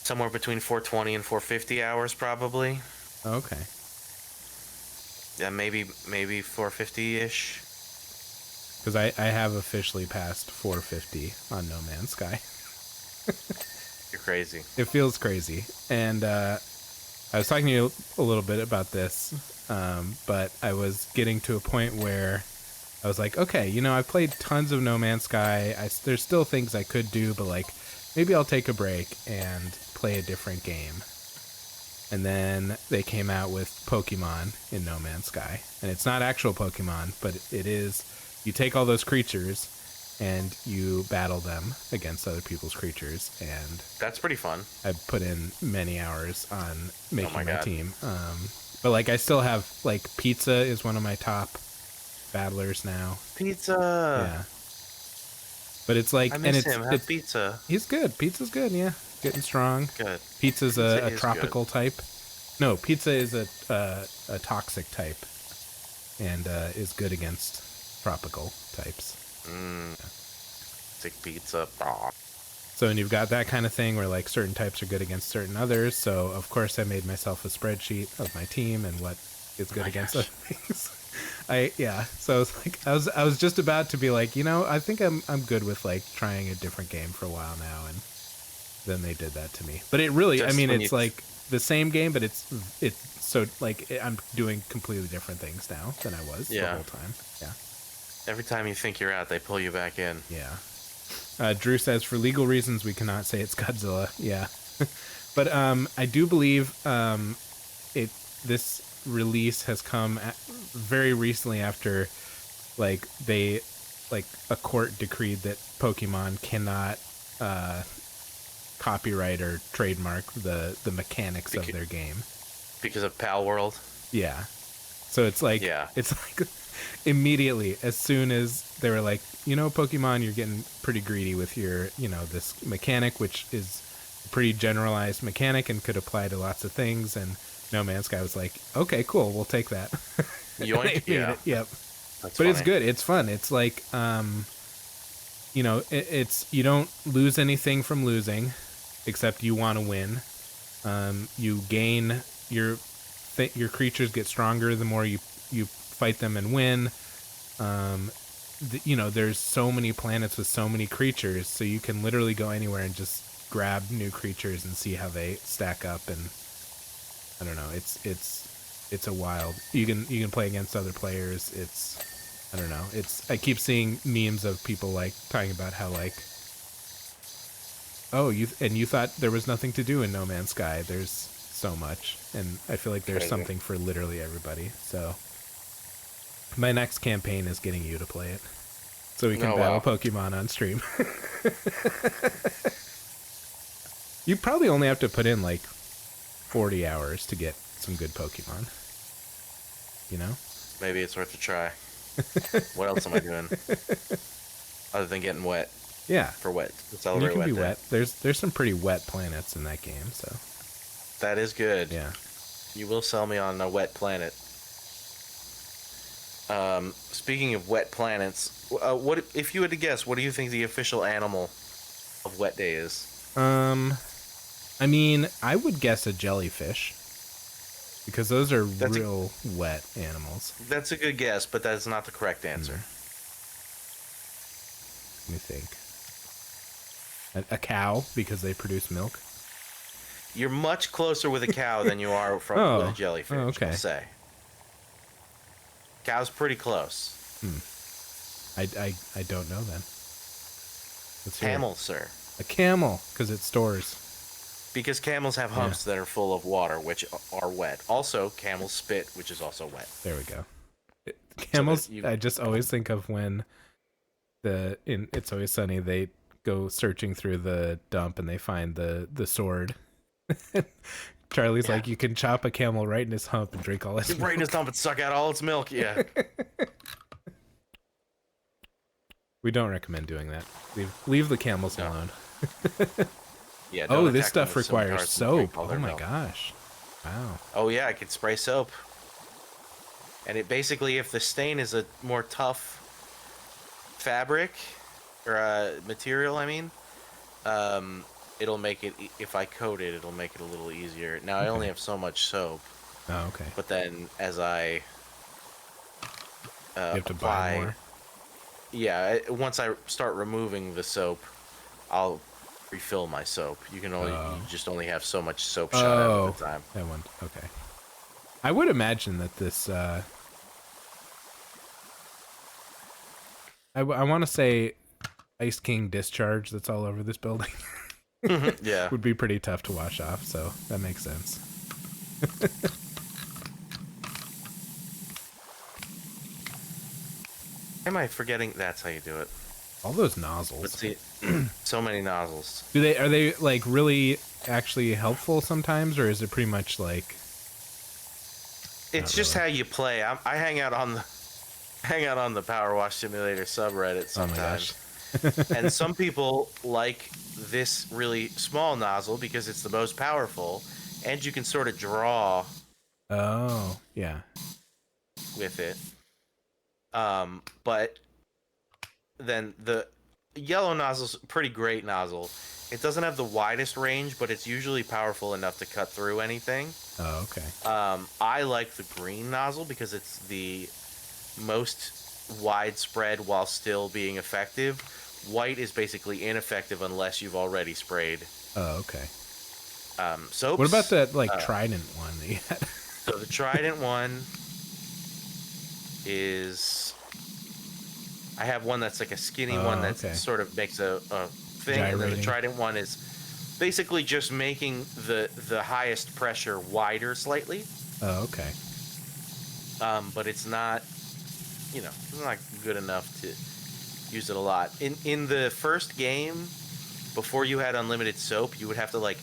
Somewhere between 420 and 450 hours, probably. Okay. Yeah, maybe 450-ish. Because I have officially passed 450 on No Man's Sky. You're crazy. It feels crazy. And I was talking to you a little bit about this, but I was getting to a point where I was like, okay, I've played tons of No Man's Sky. There's still things I could do, but like maybe I'll take a break and play a different game. And then they came out with Pokemon in No Man's Sky. And it's not actual Pokemon, but it is. You take all those creatures and you battle them against other people's creatures. And that's pretty fun. I put in many hours on making my God. team. But like I still have like Pizza is one of my top battlers now. Pizza. Yeah. But it's like I miss him. Have Pizza. He's good. Pizza's good. Yeah, getting strong. Good. Pizza's a tropical type. No, Pizza is a toxic type, and is good against tropical types. Sick Pizza. So, and you've got that kind of thing where like certain types are good against certain others. So, of course, I made myself a spreadsheet of my team and what is good against other things. So I was like, I was just about to be like, I think I'm good with like trying a different game for a while now, and then they did that to me. But it really, it's like the same game, but it's so like I'm doing completely different things now than I was the whole time. Yeah. Every time you think you're out, they pull you back in. Yeah. Drew says, for legal reasons, we cannot say it's Godzilla. Yeah. But I do believe this release has come very recently after like a court decreed that Pokemon cannot copyright or trademark the mechanics of their game because of Pal World. Yeah. So it's like immediately, as soon as they were like, Pokemon, you're getting pretty greedy with your, this mechanic, which is a pretty generalized mechanic and could apply to lots of things. And No Man's Sky was like, okay, cool, we'll take that. Yoink, yeah. Yep. But funny. It's good. It's fun. It's like, it's you don't lose anything from losing, except you want to win. You gain your creatures get stronger the more you fight them and win. There's so many planets with so many creatures, so you can literally go anywhere and just grab new creatures and see how they stack up. And I don't know, it's it's a wild. You can play against other players. It's, I don't know. It's, I keep seeing memes of people like talking about how like, oh, you thought there was nothing to do in No Man's Sky. There's so much, and I feel like there's Crazy. something for literally everybody. So my next campaign is getting you to play it, so we can battle Pokemon on stream. You probably only have to put in like 40 hours to get some good Pokemon. You know? Maybe it's worth a try. What else am I doing? Other than getting wet. Yeah. For wet. It's You can be wet. There's some pretty wet planets in that game, so. That is good. Yeah. You will sell me on a wet planet. Speaking of wet planets, what if you had to guess? What do you think the official animal of Wet Day is? I mean, I would guess a jellyfish, because those are real wet animals. That's a good guess, but that's not the correct answer. Let me think. A cow, because they produce milk. You're much closer with a cow than you are with a jellyfish. Oh, okay. I'll say. Cow's pretty close. I don't know then. Let's hear Camel, sir. A camel, because it stores. Because camels have humps that are full of water, which are wet. Also, camels spit, which is also wet. There we go. Camels, I just always think of when in It's Always Sunny, they go searching through the dump and they find the sword. Charlie's like, you can chop a camel right in his hump and drink all his milk. Right in his hump and suck out all its milk, yeah. We don't recommend doing that. Leave the camels alone. Yeah. Oh, this stuff requires soap. Oh my gosh. Wow. Oh yeah, I could spray soap. And it basically, if the stain is a more tough fabric or material, I mean, it'll make it. If I coat it, it'll make it a little easier. Now I only have so much soap. Oh, okay. But then as I you have to buy more. Yeah, once I start removing the soap, I'll refill my soap. You can only you just only have so much soap shot out at a time. That one. Okay. I would imagine that this I want to say Ice King discharge that's all over this building. Yeah. Would be pretty tough to wash off, so that makes sense. Am I forgetting? That's how you do it. All those nozzles. Let's see. So many nozzles. Are they like really actually helpful sometimes, or is it pretty much like? It's just how you play. I hang out on the PowerWash Simulator subreddit sometimes. Oh my gosh. And some people like this really small nozzle because it's the most powerful, and you can sort of draw. Oh yeah. With it. But then the yellow nozzle's a pretty great nozzle. It doesn't have the widest range, but it's usually powerful enough to cut through anything. Oh, okay. I like the green nozzle because it's the most widespread while still being effective. White is basically ineffective unless you've already sprayed. Oh, okay. Soaps. What about that Trident one that you had? So the Trident one is, I have one that's like a skinny one that sort of makes a thing, and then the Trident one is basically just making the highest pressure wider slightly. Oh, okay. But it's not, it's not good enough to use it a lot. In the first game, before you had unlimited soap, you would have to like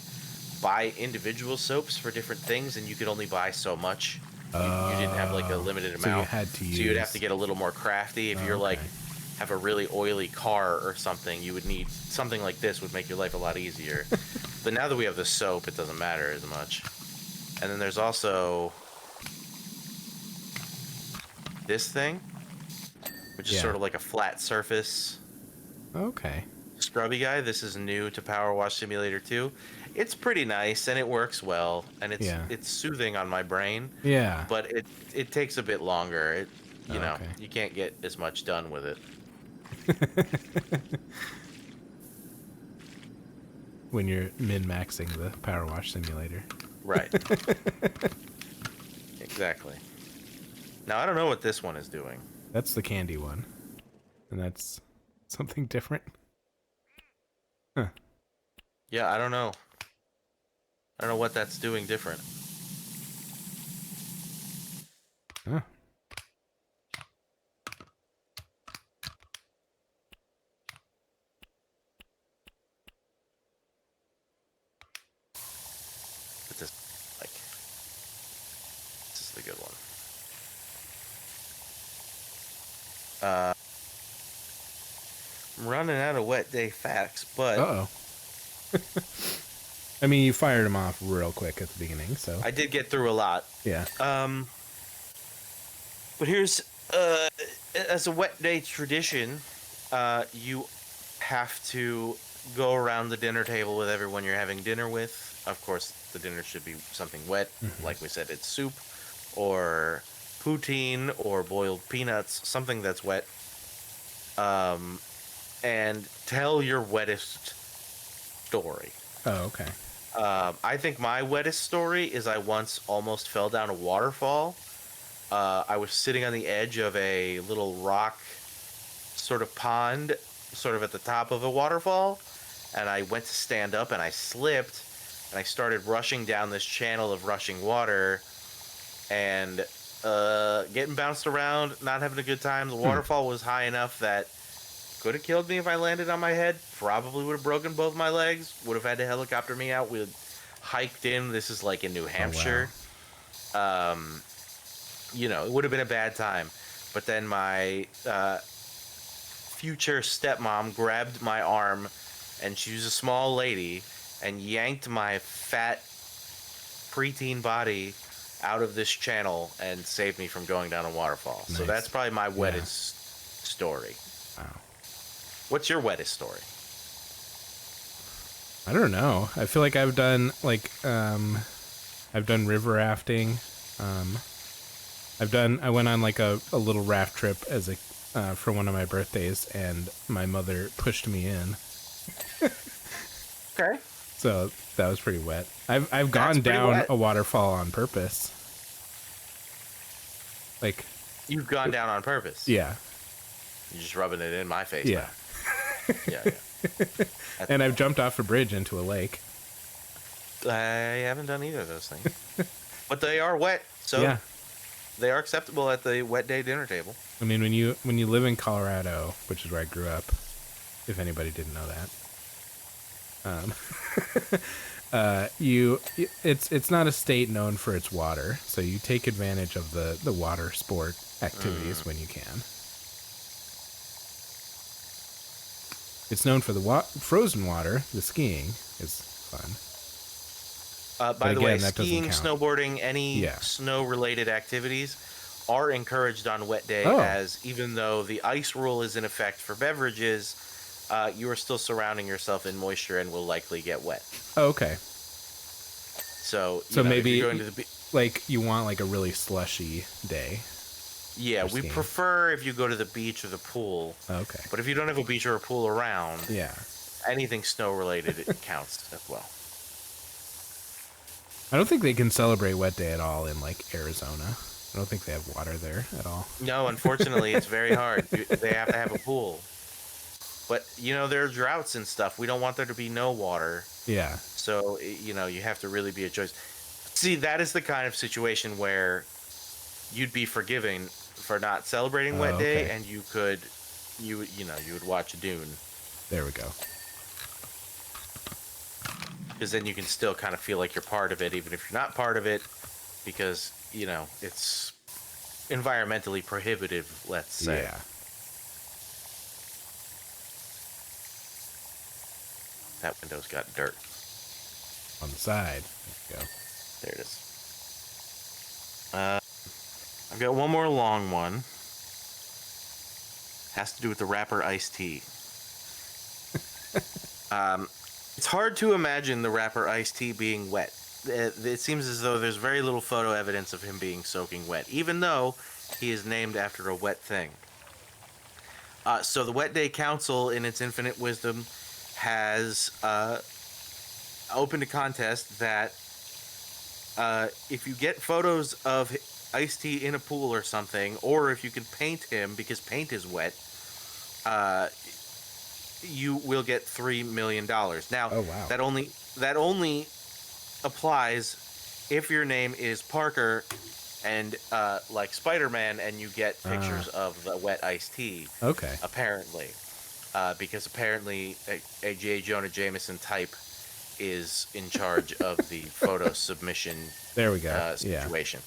buy individual soaps for different things, and you could only buy so much. You didn't have like a limited amount. So you had to use. So you'd have to get a little more crafty. If you're like have a really oily car or something, you would need something like this. Would make your life a lot easier. But now that we have the soap, it doesn't matter as much. And then there's also this thing, which is sort of like a flat surface. Okay. Scrubby guy. This is new to PowerWash Simulator 2. It's pretty nice and it works well, and it's soothing on my brain. Yeah. But it takes a bit longer. You can't get as much done with it. When you're min-maxing the PowerWash Simulator. Right. Exactly. Now, I don't know what this one is doing. That's the candy one. And that's something different. Huh. Yeah, I don't know. I don't know what that's doing different. Huh. But this, like, this is the good one. I'm running out of wet day facts, but Uh-oh. I mean, you fired him off real quick at the beginning, so... I did get through a lot. Yeah. But here's, as a wet day tradition, you have to go around the dinner table with everyone you're having dinner with. Of course, the dinner should be something wet. Like we said, it's soup or poutine or boiled peanuts, something that's wet. And tell your wettest story. Oh, okay. I think my wettest story is I once almost fell down a waterfall. I was sitting on the edge of a little rock sort of pond, sort of at the top of a waterfall, and I went to stand up and I slipped, and I started rushing down this channel of rushing water, and getting bounced around, not having a good time. The waterfall was high enough that could have killed me if I landed on my head. Probably would have broken both my legs. Would have had to helicopter me out. We hiked in. This is like in New Hampshire. Oh, wow. You know, it would have been a bad time. But then my future stepmom grabbed my arm, and she was a small lady, and yanked my fat preteen body out of this channel and saved me from going down a waterfall. Nice. So that's probably my wettest story. Wow. What's your wettest story? I don't know. I feel like I've done, like, I've done river rafting. I went on, like, a little raft trip as a, for one of my birthdays, and my mother pushed me in. Okay. So that was pretty wet. I've gone down a waterfall on purpose. Like, you've gone down on purpose. Yeah. You're just rubbing it in my face. Yeah. Yeah. And I've jumped off a bridge into a lake. I haven't done either of those things. But they are wet, so yeah, they are acceptable at the wet day dinner table. I mean, when you live in Colorado, which is where I grew up, if anybody didn't know that, it's not a state known for its water, so you take advantage of the water sport activities when you can. It's known for the frozen water. The skiing is fun. By the way, skiing, snowboarding, any snow-related activities are encouraged on wet day, as even though the ice rule is in effect for beverages, you are still surrounding yourself in moisture and will likely get wet. Oh, okay. So maybe if you're going to the like you want like a really slushy day. Yeah, we prefer if you go to the beach or the pool. Okay. But if you don't have a beach or a pool around, anything snow-related it counts as well. I don't think they can celebrate wet day at all in like Arizona. I don't think they have water there at all. No, unfortunately, it's very hard. They have to have a pool. But, there are droughts and stuff. We don't want there to be no water. Yeah. So, you have to really be a choice. See, that is the kind of situation where you'd be forgiving for not celebrating wet day, and you would watch Dune. There we go. Because then you can still kind of feel like you're part of it, even if you're not part of it, because, it's environmentally prohibitive, let's say. Yeah. That window's got dirt. On the side. There you go. There it is. I've got one more long one. Has to do with the rapper Ice-T. It's hard to imagine the rapper Ice-T being wet. It seems as though there's very little photo evidence of him being soaking wet, even though he is named after a wet thing. So the Wet Day Council, in its infinite wisdom, has opened a contest that if you get photos of iced tea in a pool or something, or if you can paint him because paint is wet, uh, you will get $3 million. Now, Oh, wow. that only applies if your name is Parker and like Spider-Man, and you get pictures of the wet iced tea. Okay. Apparently, because apparently a J. Jonah Jameson type is in charge of the photo submission There we go. Yeah. situation.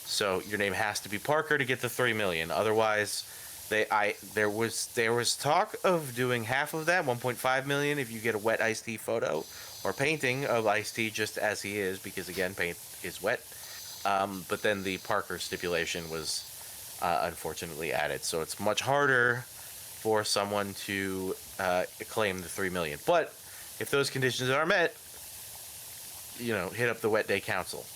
So your name has to be Parker to get the 3 million. Otherwise, there was talk of doing half of that, 1.5 million, if you get a wet iced tea photo or painting of iced tea just as he is, because again, paint is wet. But then the Parker stipulation was unfortunately added, so it's much harder for someone to claim the 3 million. But if those conditions are met, hit up the Wet Day Council.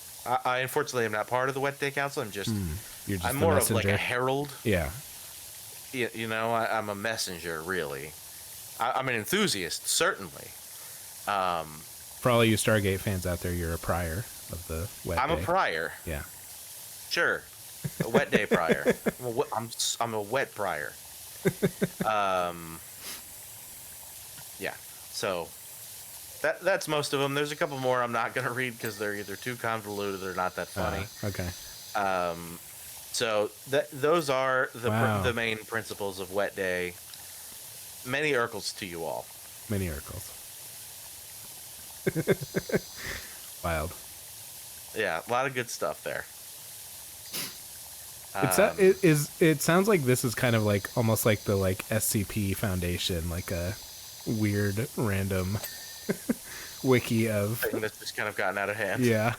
I unfortunately am not part of the Wet Day Council. You're just I'm the more messenger. of like a herald. Yeah. I'm a messenger, really. I'm an enthusiast, certainly. For all you Stargate fans out there, you're a prior of the Wet I'm Day. a prior. Yeah. Sure, a Wet Day prior. I'm a wet prior. Yeah. So that's most of them. There's a couple more I'm not gonna read because they're either too convoluted or not that funny. Okay. So those are Wow. the main principles of Wet Day. Many Urkels to you all. Many Urkels. Wild. Yeah, a lot of good stuff there. It sounds like this is kind of like almost like the SCP Foundation, like a weird random wiki of Thing that's just kind of gotten out of hand. yeah.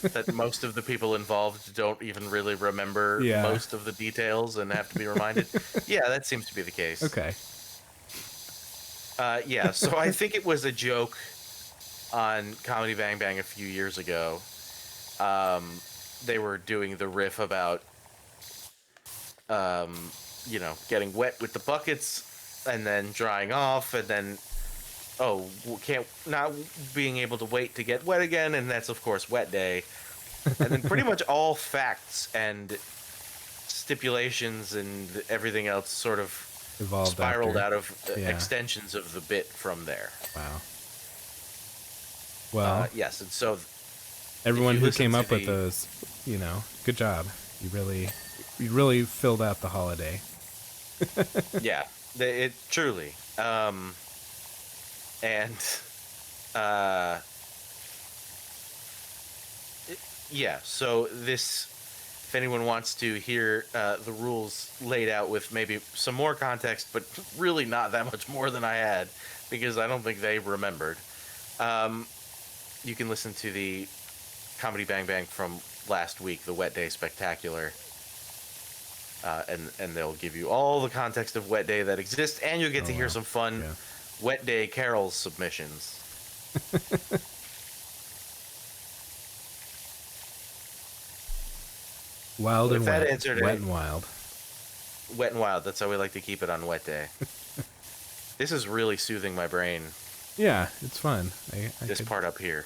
That most of the people involved don't even really remember most of the details and have to be reminded. Yeah, that seems to be the case. Okay. Yeah, so I think it was a joke on Comedy Bang Bang a few years ago. They were doing the riff about, getting wet with the buckets and then drying off, and then, not being able to wait to get wet again, and that's, of course, Wet Day. And then pretty much all facts and stipulations and everything else sort of Evolved spiraled after. out of extensions of the bit from there. Wow. Well, yes, and so everyone who came up with the- those, good job. You really filled out the holiday. yeah, it truly. So this, if anyone wants to hear the rules laid out with maybe some more context, but really not that much more than I had, because I don't think they remembered, you can listen to the Comedy Bang Bang from last week, the Wet Day Spectacular, and they'll give you all the context of Wet Day that exists, and you'll get to hear some fun Wet Day carols submissions. Wild and that wet. answered Wet it. and wild. Wet and wild. That's how we like to keep it on Wet Day. This is really soothing my brain. Yeah, it's fun. This part up here.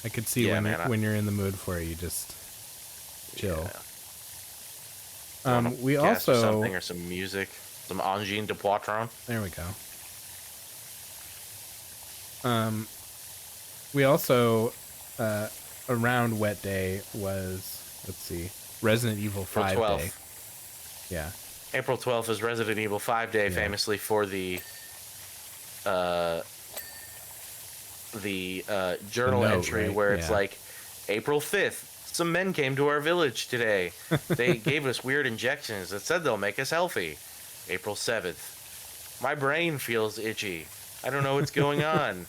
I could see when you're in the mood for it, you just chill. Yeah. We Cast also or something, or some music, some Angine de Poitron. There we go. We also around Wet Day was, let's see, Resident Evil 5 April Day. 12th. Yeah. April 12th is Resident Evil 5 Day, famously for the journal entry, right? Where it's like, April 5th, some men came to our village today. They gave us weird injections that said they'll make us healthy. April 7th, my brain feels itchy. I don't know what's going on.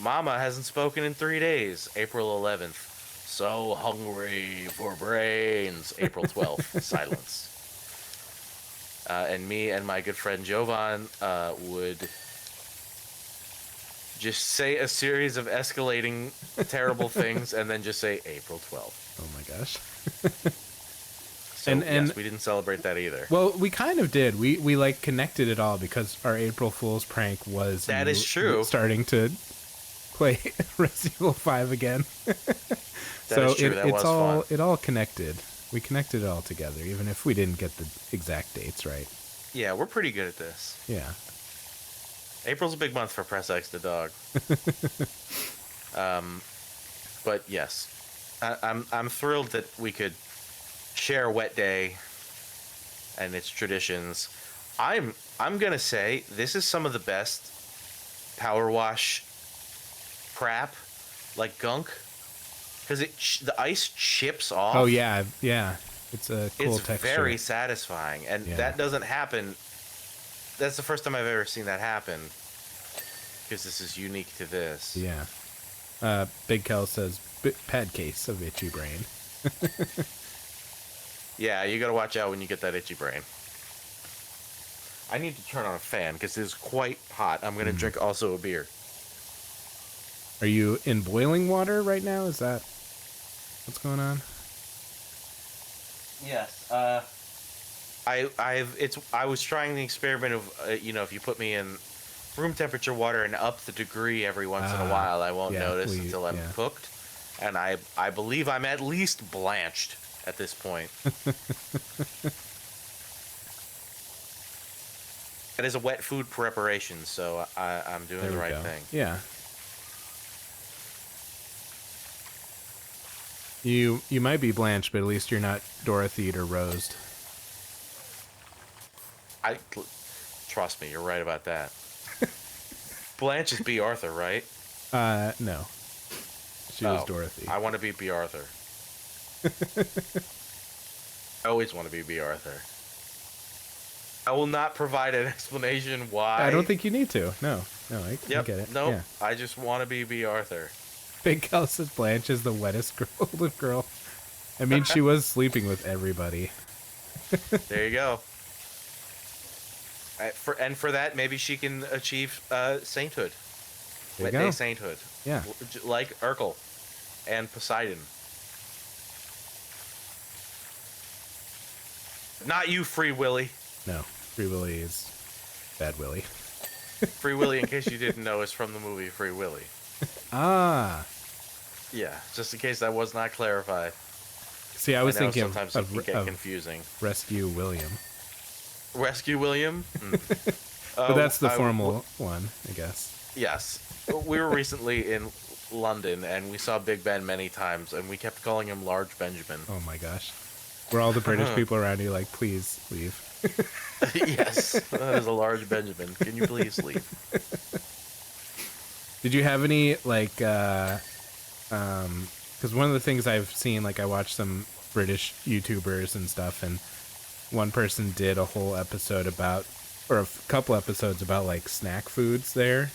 Mama hasn't spoken in 3 days. April 11th, so hungry for brains. April 12th, silence. And me and my good friend Jovan would just say a series of escalating terrible things and then just say April 12th. Oh my gosh. So, yes, we didn't celebrate that either. Well, we kind of did. We connected it all because our April Fool's prank was that is true. Starting to play Resident Evil 5 again. That So is true. That it's was fun. all connected. We connected it all together, even if we didn't get the exact dates right. Yeah, we're pretty good at this. Yeah. April's a big month for Press X the dog. But yes, I'm thrilled that we could share a wet day and its traditions. I'm gonna say this is some of the best power wash crap, like gunk, because the ice chips off. Oh yeah, yeah. It's a cool It's texture. very satisfying, and Yeah. that doesn't happen. That's the first time I've ever seen that happen, because this is unique to this. Yeah. Big Kel says pad case of itchy brain. Yeah, you gotta watch out when you get that itchy brain. I need to turn on a fan because it is quite hot. I'm gonna drink also a beer. Are you in boiling water right now? Is that what's going on? Yes. I was trying the experiment of if you put me in room temperature water and up the degree every once in a while, I won't notice until I'm cooked. And I believe I'm at least blanched at this point. It is a wet food preparation, so I'm doing the right thing. Yeah. You might be blanched, but at least you're not Dorothy or Rosed. Trust me, you're right about that. Blanche is B. Arthur, right? No. She was Dorothy. I want to be B. Arthur. I always want to be B. Arthur. I will not provide an explanation why. I don't think you need to. No, I get it. Nope. Yeah. I just want to be B. Arthur. Big Cal says Blanche is the wettest golden girl. I mean, she was sleeping with everybody. There you go. For that, maybe she can achieve sainthood. There you Day go. sainthood. Yeah. Like Urkel and Poseidon. Not you, Free Willy. No, Free Willy is Bad Willy. Free Willy, in case you didn't know, is from the movie Free Willy. Ah. Yeah, just in case that was not clarified. See, I was thinking sometimes it can get confusing. Rescue William. Rescue William? But that's the formal one, I guess. Yes. We were recently in London, and we saw Big Ben many times, and we kept calling him Large Benjamin. Oh my gosh. Were all the British people around you like, please leave? Yes, that is a Large Benjamin. Can you please leave? Did you have any, like, because one of the things I've seen, like, I watched some British YouTubers and stuff, and one person did a whole episode about, or a couple episodes about, like, snack foods there.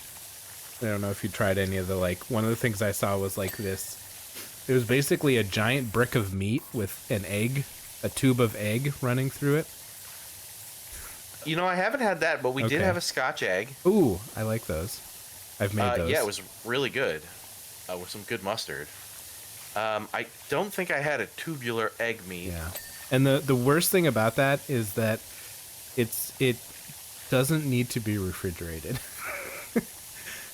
I don't know if you tried any of the, like, one of the things I saw was, like, this. It was basically a giant brick of meat with an egg, a tube of egg running through it. You know, I haven't had that, but we did have a Scotch egg. Ooh, I like those. I've made those. Yeah, it was really good, with some good mustard. I don't think I had a tubular egg meat. Yeah, and the worst thing about that is that it doesn't need to be refrigerated.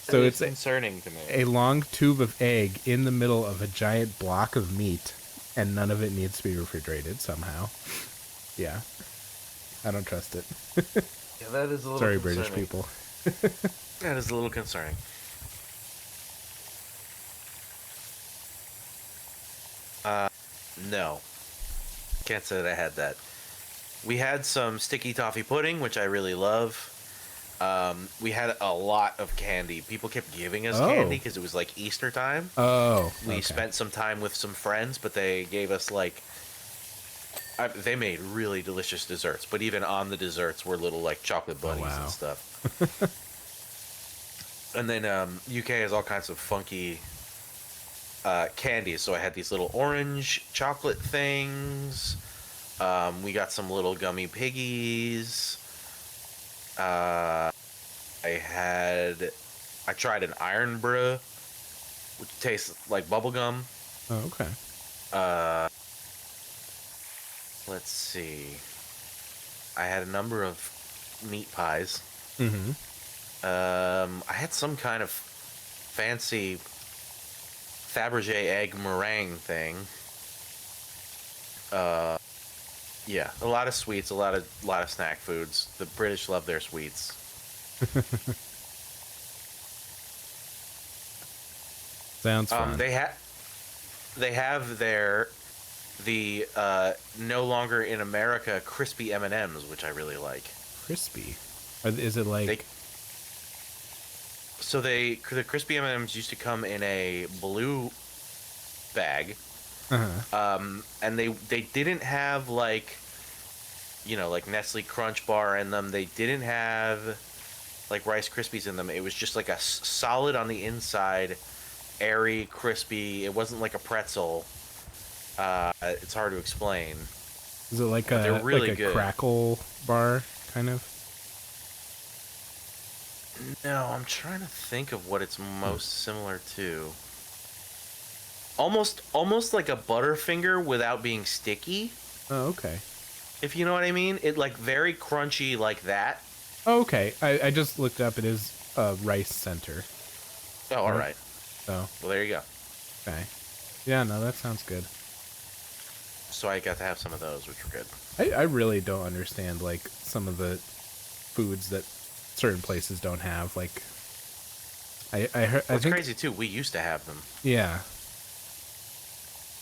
So it's concerning to me. A long tube of egg in the middle of a giant block of meat, and none of it needs to be refrigerated somehow. Yeah, I don't trust it. Yeah, that is a little Sorry, concerning. British people. That is a little concerning. No. Can't say that I had that. We had some sticky toffee pudding, which I really love. We had a lot of candy. People kept giving us candy because it was like Easter time. Oh. We spent some time with some friends, but they gave us like... they made really delicious desserts, but even on the desserts were little like chocolate bunnies and stuff. And then UK has all kinds of funky candies. So I had these little orange chocolate things. We got some little gummy piggies. I tried an Iron Brew, which tastes like bubblegum. Oh, okay. Let's see. I had a number of meat pies. Mm-hmm. I had some kind of fancy Fabergé egg meringue thing. Yeah, a lot of sweets, a lot of snack foods. The British love their sweets. Sounds fun. They have the no longer in America crispy M&Ms, which I really like. Crispy. Is it like? The crispy M&Ms used to come in a blue bag, and they didn't have like, like Nestle Crunch Bar in them. They didn't have like Rice Krispies in them. It was just like a solid on the inside, airy, crispy. It wasn't like a pretzel. It's hard to explain. Is it like they're really like a good. crackle bar kind of? No, I'm trying to think of what it's most similar to. Almost like a Butterfinger without being sticky. Oh, okay. If you know what I mean. It like very crunchy like that. Oh, okay. I just looked up. It is a rice center. Oh, all right. So. Well, there you go. Okay. Yeah, no, that sounds good. So I got to have some of those, which were good. I really don't understand like some of the foods that certain places don't have. Like, I heard. Well, it's crazy too. We used to have them. Yeah.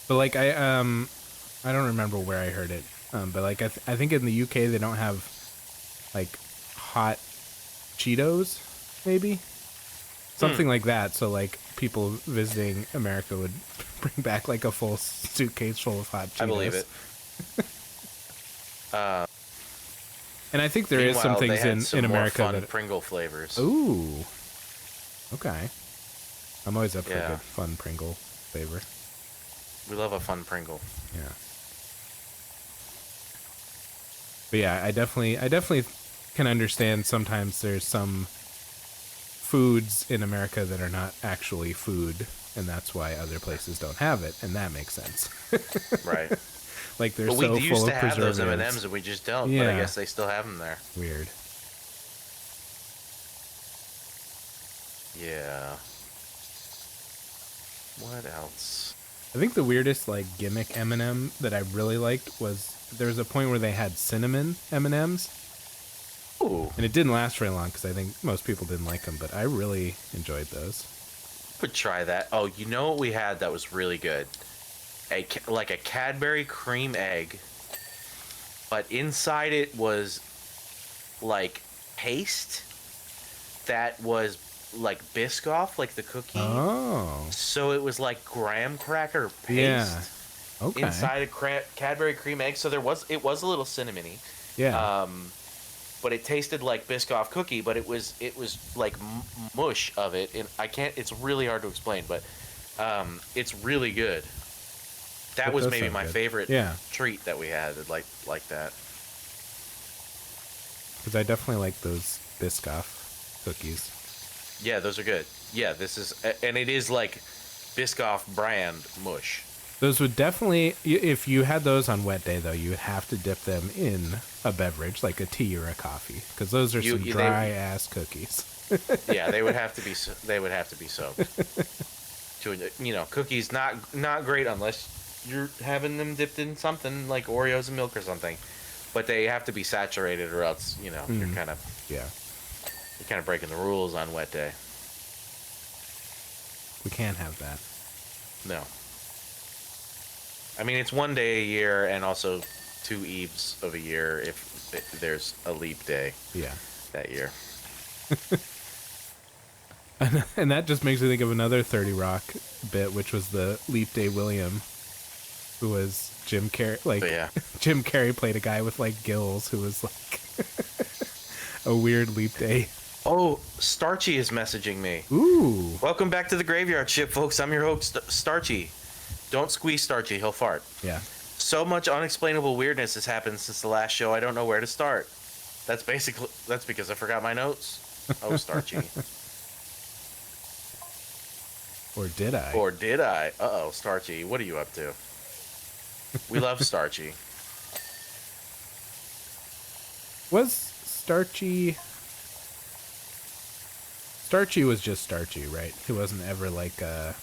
But like I don't remember where I heard it. But like I think in the UK they don't have like hot Cheetos, maybe something like that. So like people visiting America would bring back like a full suitcase full of hot Cheetos. I believe it. And I think there is some things in America more fun that Pringle flavors. Ooh. Okay. I'm always up for Yeah. a good fun Pringle flavor. We love a fun Pringle. Yeah. But yeah, I definitely can understand sometimes there's some foods in America that are not actually food, and that's why other places don't have it, and that makes sense. Right. Like they're But so we full used of to have those preservatives. M&Ms and we just don't. Yeah. But I guess they still have them there. Weird. Yeah. What else? I think the weirdest like gimmick M&M that I really liked was there was a point where they had cinnamon M&Ms. Ooh. And it didn't last very long because I think most people didn't like them, but I really enjoyed those. Would try that. Oh, you know what we had that was really good? Like a Cadbury cream egg, but inside it was like paste that was like Biscoff, like the cookie. Oh. So it was like graham cracker paste. Yeah. Okay. Inside a Cadbury cream egg. So it was a little cinnamony. Yeah. But it tasted like Biscoff cookie, but it was like mush of it, and it's really hard to explain, but it's really good. That was maybe my favorite treat that we had, like that. Because I definitely like those Biscoff cookies. Yeah, those are good. Yeah, and it is like Biscoff brand mush. Those would definitely, if you had those on wet day though, you would have to dip them in a beverage like a tea or a coffee, because those are some dry ass cookies. Yeah, they would have to be soaked. Cookies not great unless you're having them dipped in something like Oreos and milk or something, but they have to be saturated or else you're kind of breaking the rules on wet day. We can't have that. No. I mean, it's one day a year and also 2 eves of a year if there's a leap day. Yeah. That year. And that just makes me think of another 30 Rock bit, which was the Leap Day William, who was Jim Carrey. Like, Jim Carrey played a guy with like gills who was like a weird leap day. Oh, Starchy is messaging me. Ooh. Welcome back to the Graveyard Ship, folks. I'm your host, Starchy. Don't squeeze Starchy, he'll fart. Yeah. So much unexplainable weirdness has happened since the last show, I don't know where to start. That's because I forgot my notes. Oh, Starchy. Or did I? Uh-oh, Starchy, what are you up to? We love Starchy. Was Starchy Starchy was just Starchy, right? It wasn't ever like there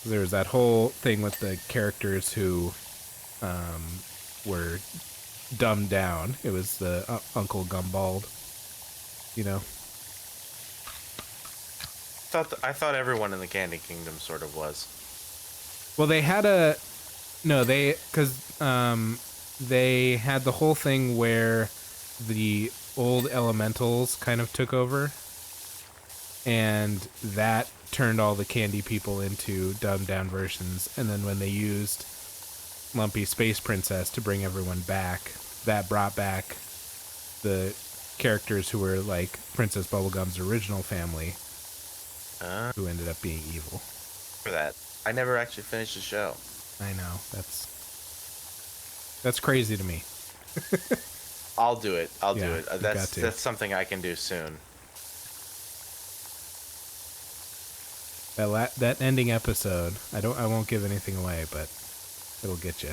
was that whole thing with the characters who were dumbed down. It was the Uncle Gumbald, you know. I thought everyone in the Candy Kingdom sort of was. Well, they had a no, they had the whole thing where the old elementals kind of took over, and that turned all the candy people into dumbed down versions. And then when they used Lumpy Space Princess to bring everyone back, that brought back the characters who were like Princess Bubblegum's original family, who ended up being evil. For that, I never actually finished the show. I know, that's crazy to me. I'll do it. I'll do Yeah, it. you got to. That's something I can do soon. That ending episode, I won't give anything away, but it'll get you.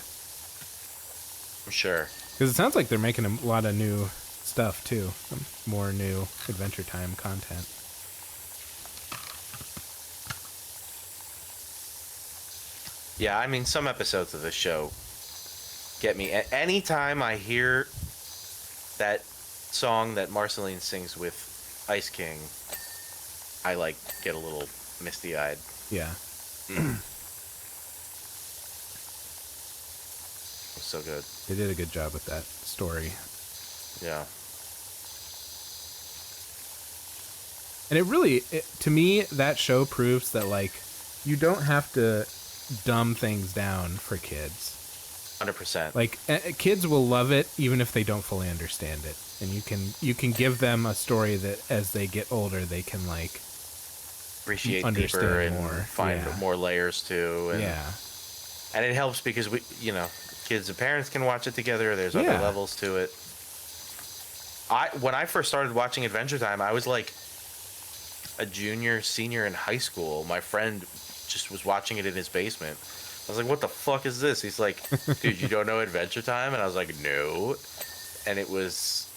I'm sure. Because it sounds like they're making a lot of new stuff too, more new Adventure Time content. Yeah, I mean, some episodes of the show get me. Anytime I hear that song that Marceline sings with Ice King, I like get a little misty-eyed. Yeah. So good. They did a good job with that story. Yeah. And to me, that show proves that, like, you don't have to dumb things down for kids. 100%. Like, kids will love it even if they don't fully understand it. And you can give them a story that as they get older, they can, like, appreciate understand deeper and more. find more layers to. And, yeah. And it helps because kids and parents can watch it together. There's other levels to it. When I first started watching Adventure Time, I was like a junior, senior in high school. My friend just was watching it in his basement. I was like, what the fuck is this? He's like, dude, you don't know Adventure Time? And I was like, no. And it was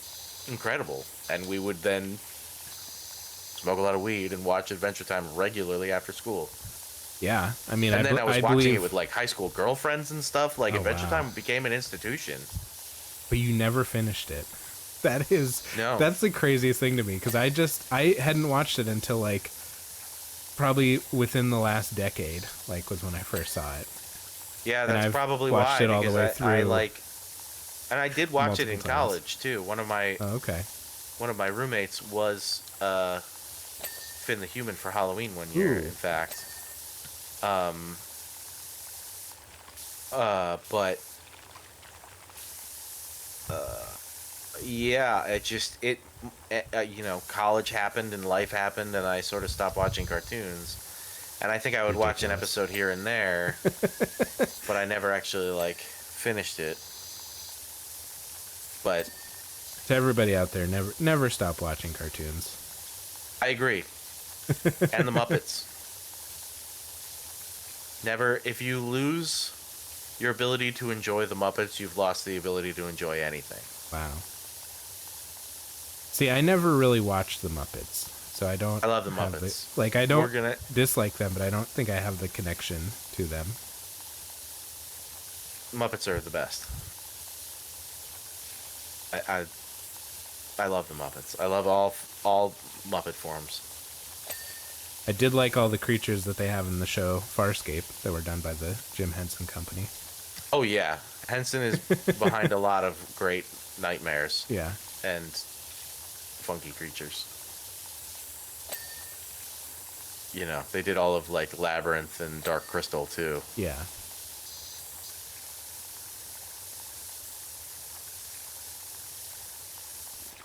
incredible. And we would then smoke a lot of weed and watch Adventure Time regularly after school. Yeah. I mean, and then I was watching it with like high school girlfriends and stuff. Like Adventure Time became an institution. But you never finished it. That's the craziest thing to me, because I hadn't watched it until like probably within the last decade, like was when I first saw it. Yeah, that's probably why. It all the way through. And I did watch it in college too. One of my roommates was Finn the Human for Halloween one year. In fact, yeah, college happened and life happened, and I sort of stopped watching cartoons. And I think I would watch an episode here and there, but I never actually like finished it. But to everybody out there, never stop watching cartoons. I agree. And the Muppets. Never. If you lose your ability to enjoy the Muppets, you've lost the ability to enjoy anything. Wow. See, I never really watched the Muppets, so I don't. I love the Muppets. I don't dislike them, but I don't think I have the connection to them. Muppets are the best. I love the Muppets. I love all Muppet forms. I did like all the creatures that they have in the show Farscape that were done by the Jim Henson Company. Oh yeah, Henson is behind a lot of great nightmares. Yeah. And funky creatures. They did all of like Labyrinth and Dark Crystal too. Yeah.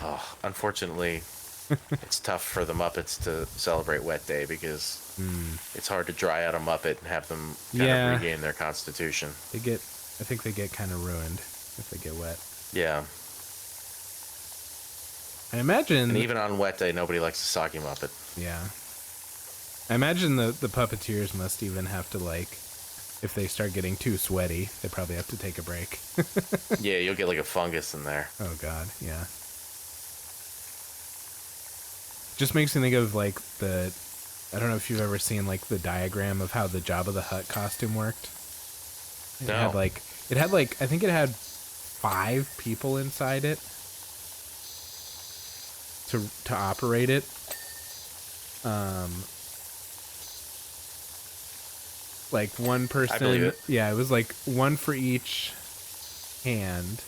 Oh, unfortunately, it's tough for the Muppets to celebrate Wet Day because it's hard to dry out a Muppet and have them kind of regain their constitution. I think they get kind of ruined if they get wet. Yeah. I imagine... And even on Wet Day, nobody likes a soggy Muppet. Yeah. I imagine the puppeteers must even have to, like, if they start getting too sweaty, they probably have to take a break. Yeah, you'll get like a fungus in there. Oh, God, yeah. Just makes me think of like the, I don't know if you've ever seen like the diagram of how the Jabba the Hutt costume worked. It No. had like I think it had 5 people inside it to operate it. Like one I believe person, it. yeah, it was like one for each hand.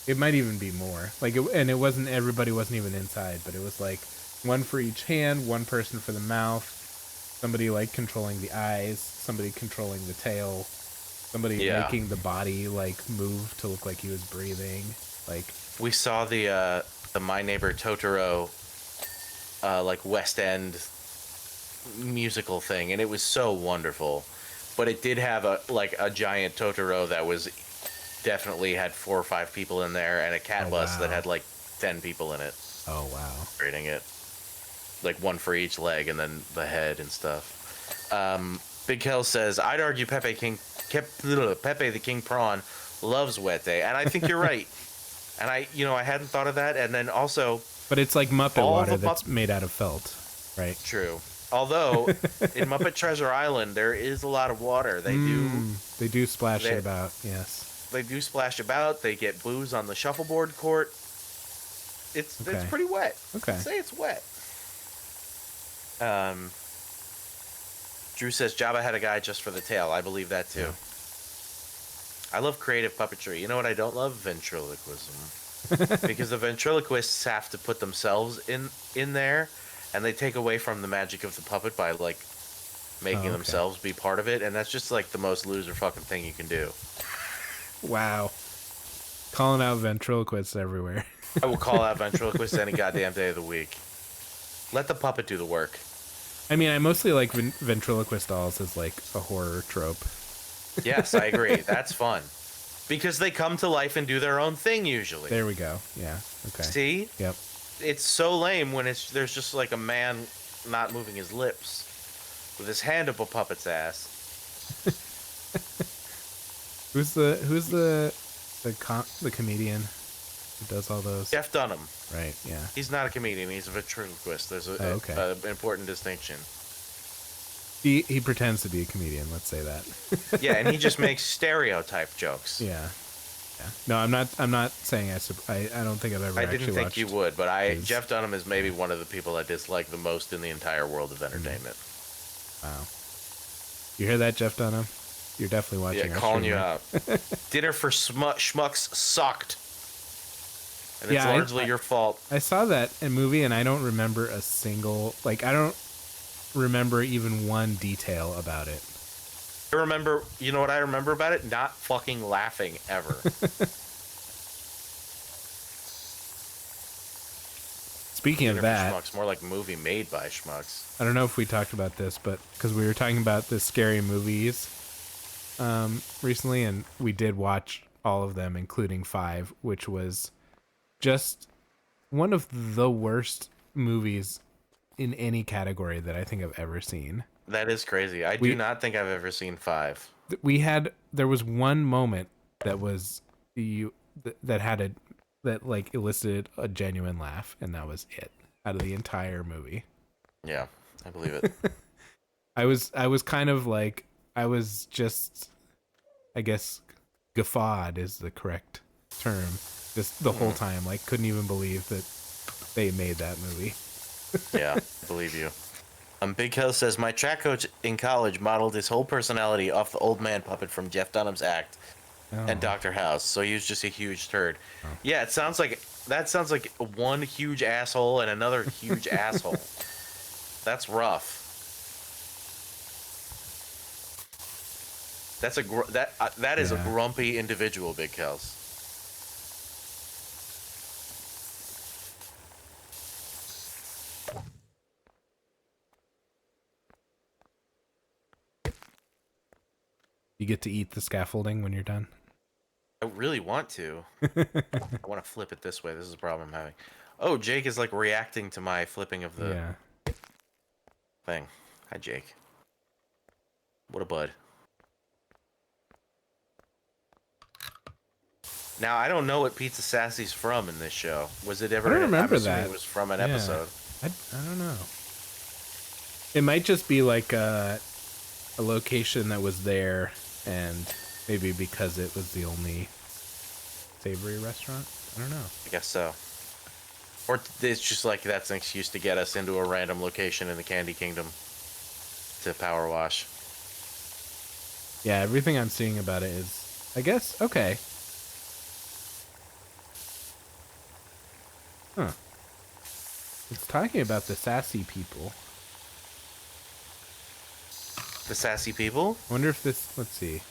It might even be more. Like, and it wasn't, everybody wasn't even inside, but it was like one for each hand, one person for the mouth, somebody like controlling the eyes, somebody controlling the tail, somebody Yeah. making the body like move to look like he was breathing. Like, We saw the My Neighbor Totoro like West End musical thing, and it was so wonderful. But it did have a giant Totoro that was definitely had 4 or 5 people in there, and a cat Oh, bus that wow. had like 10 people in it. oh wow. Rating it, like one for each leg, and then the head and stuff. Big Kel says, "I'd argue Pepe the King Prawn loves Wete," and I think you're right. And I hadn't thought of that. And then also, But it's like Muppet all water the that's made out of felt, right? true. Although in Muppet Treasure Island there is a lot of water. They do splash They- it about, yes. They do splash about. They get booze on the shuffleboard court. It's Okay. pretty wet. Okay. I'd say it's wet. Drew says Jabba had a guy just for the tail. I believe that too. Yeah. I love creative puppetry. You know what I don't love? Ventriloquism. Because the ventriloquists have to put themselves in there, and they take away from the magic of the puppet by like making okay. themselves be part of it, and that's just like the most loser fucking thing you can do. Wow. Calling out ventriloquists everywhere. I will call out ventriloquists any goddamn day of the week. Let the puppet do the work. I mean, I mostly like ventriloquist dolls as like a horror trope. Yes, I agree. That's fun. Because they come to life and do their own thing usually. There we go. Yeah. Okay. See? Yep. It's so lame when there's just like a man not moving his lips with his hand up a puppet's ass. Who's the comedian who does all those? Jeff Dunham. Right. Yeah. He's not a comedian. He's a ventriloquist. There's a important distinction. He pretends to be a comedian. Let's say that. Yeah, and he just makes stereotype jokes. Yeah. Yeah. No, I'm not saying I don't think I've ever. I actually didn't think watched you would, but his... Jeff Dunham is maybe one of the people I dislike the most in the entire world of entertainment. Wow. You hear that, Jeff Dunham? You're definitely watching. Yeah, calling you out. Dinner for Schmucks sucked. And it's largely your fault. I saw that movie and I don't remember a single, like, I don't remember even one detail about it. I remember, you know what I remember about it? Not fucking laughing ever. Speaking of that, Schmucks, more like movie made by Schmucks. I don't know if we talked about this, but because we were talking about the scary movies recently, and we did watch all of them, including 5, which was just one of the worst movies in any category that I think I've ever seen. That is crazy. I do not think I've ever seen 5. There was one moment that was that like elicited a genuine laugh, and that was it out of the entire movie. Yeah, I believe it. I was kind of like, I was just, I guess guffawed is the correct term, just the whole time, like couldn't even believe that they made that movie. Yeah, I believe you. Big Hill says, my track coach in college modeled his whole personality off the old man puppet from Jeff Dunham's act and Dr. House, so he was just a huge turd. Yeah, that sounds like one huge asshole and another huge asshole. That's rough. That is a grumpy individual, Big Kels. You get to eat the scaffolding when you're done. I really want to. I want to flip it this way. This is a problem I'm having. Oh, Jake is like reacting to my flipping of the thing. Hi, Jake. What a bud. Now I don't know what Pizza Sassy's from in this show. Was it I ever? don't I'm remember assuming that. it was from an Yeah. episode. I don't know. It might just be like a location that was there, and maybe because it was the only savory restaurant. I don't know. I guess so. Or it's just like that's an excuse to get us into a random location in the Candy Kingdom to power wash. Yeah, everything I'm seeing about it is, I guess, okay. Huh. It's talking about the sassy people. The sassy people? I wonder if this, let's see.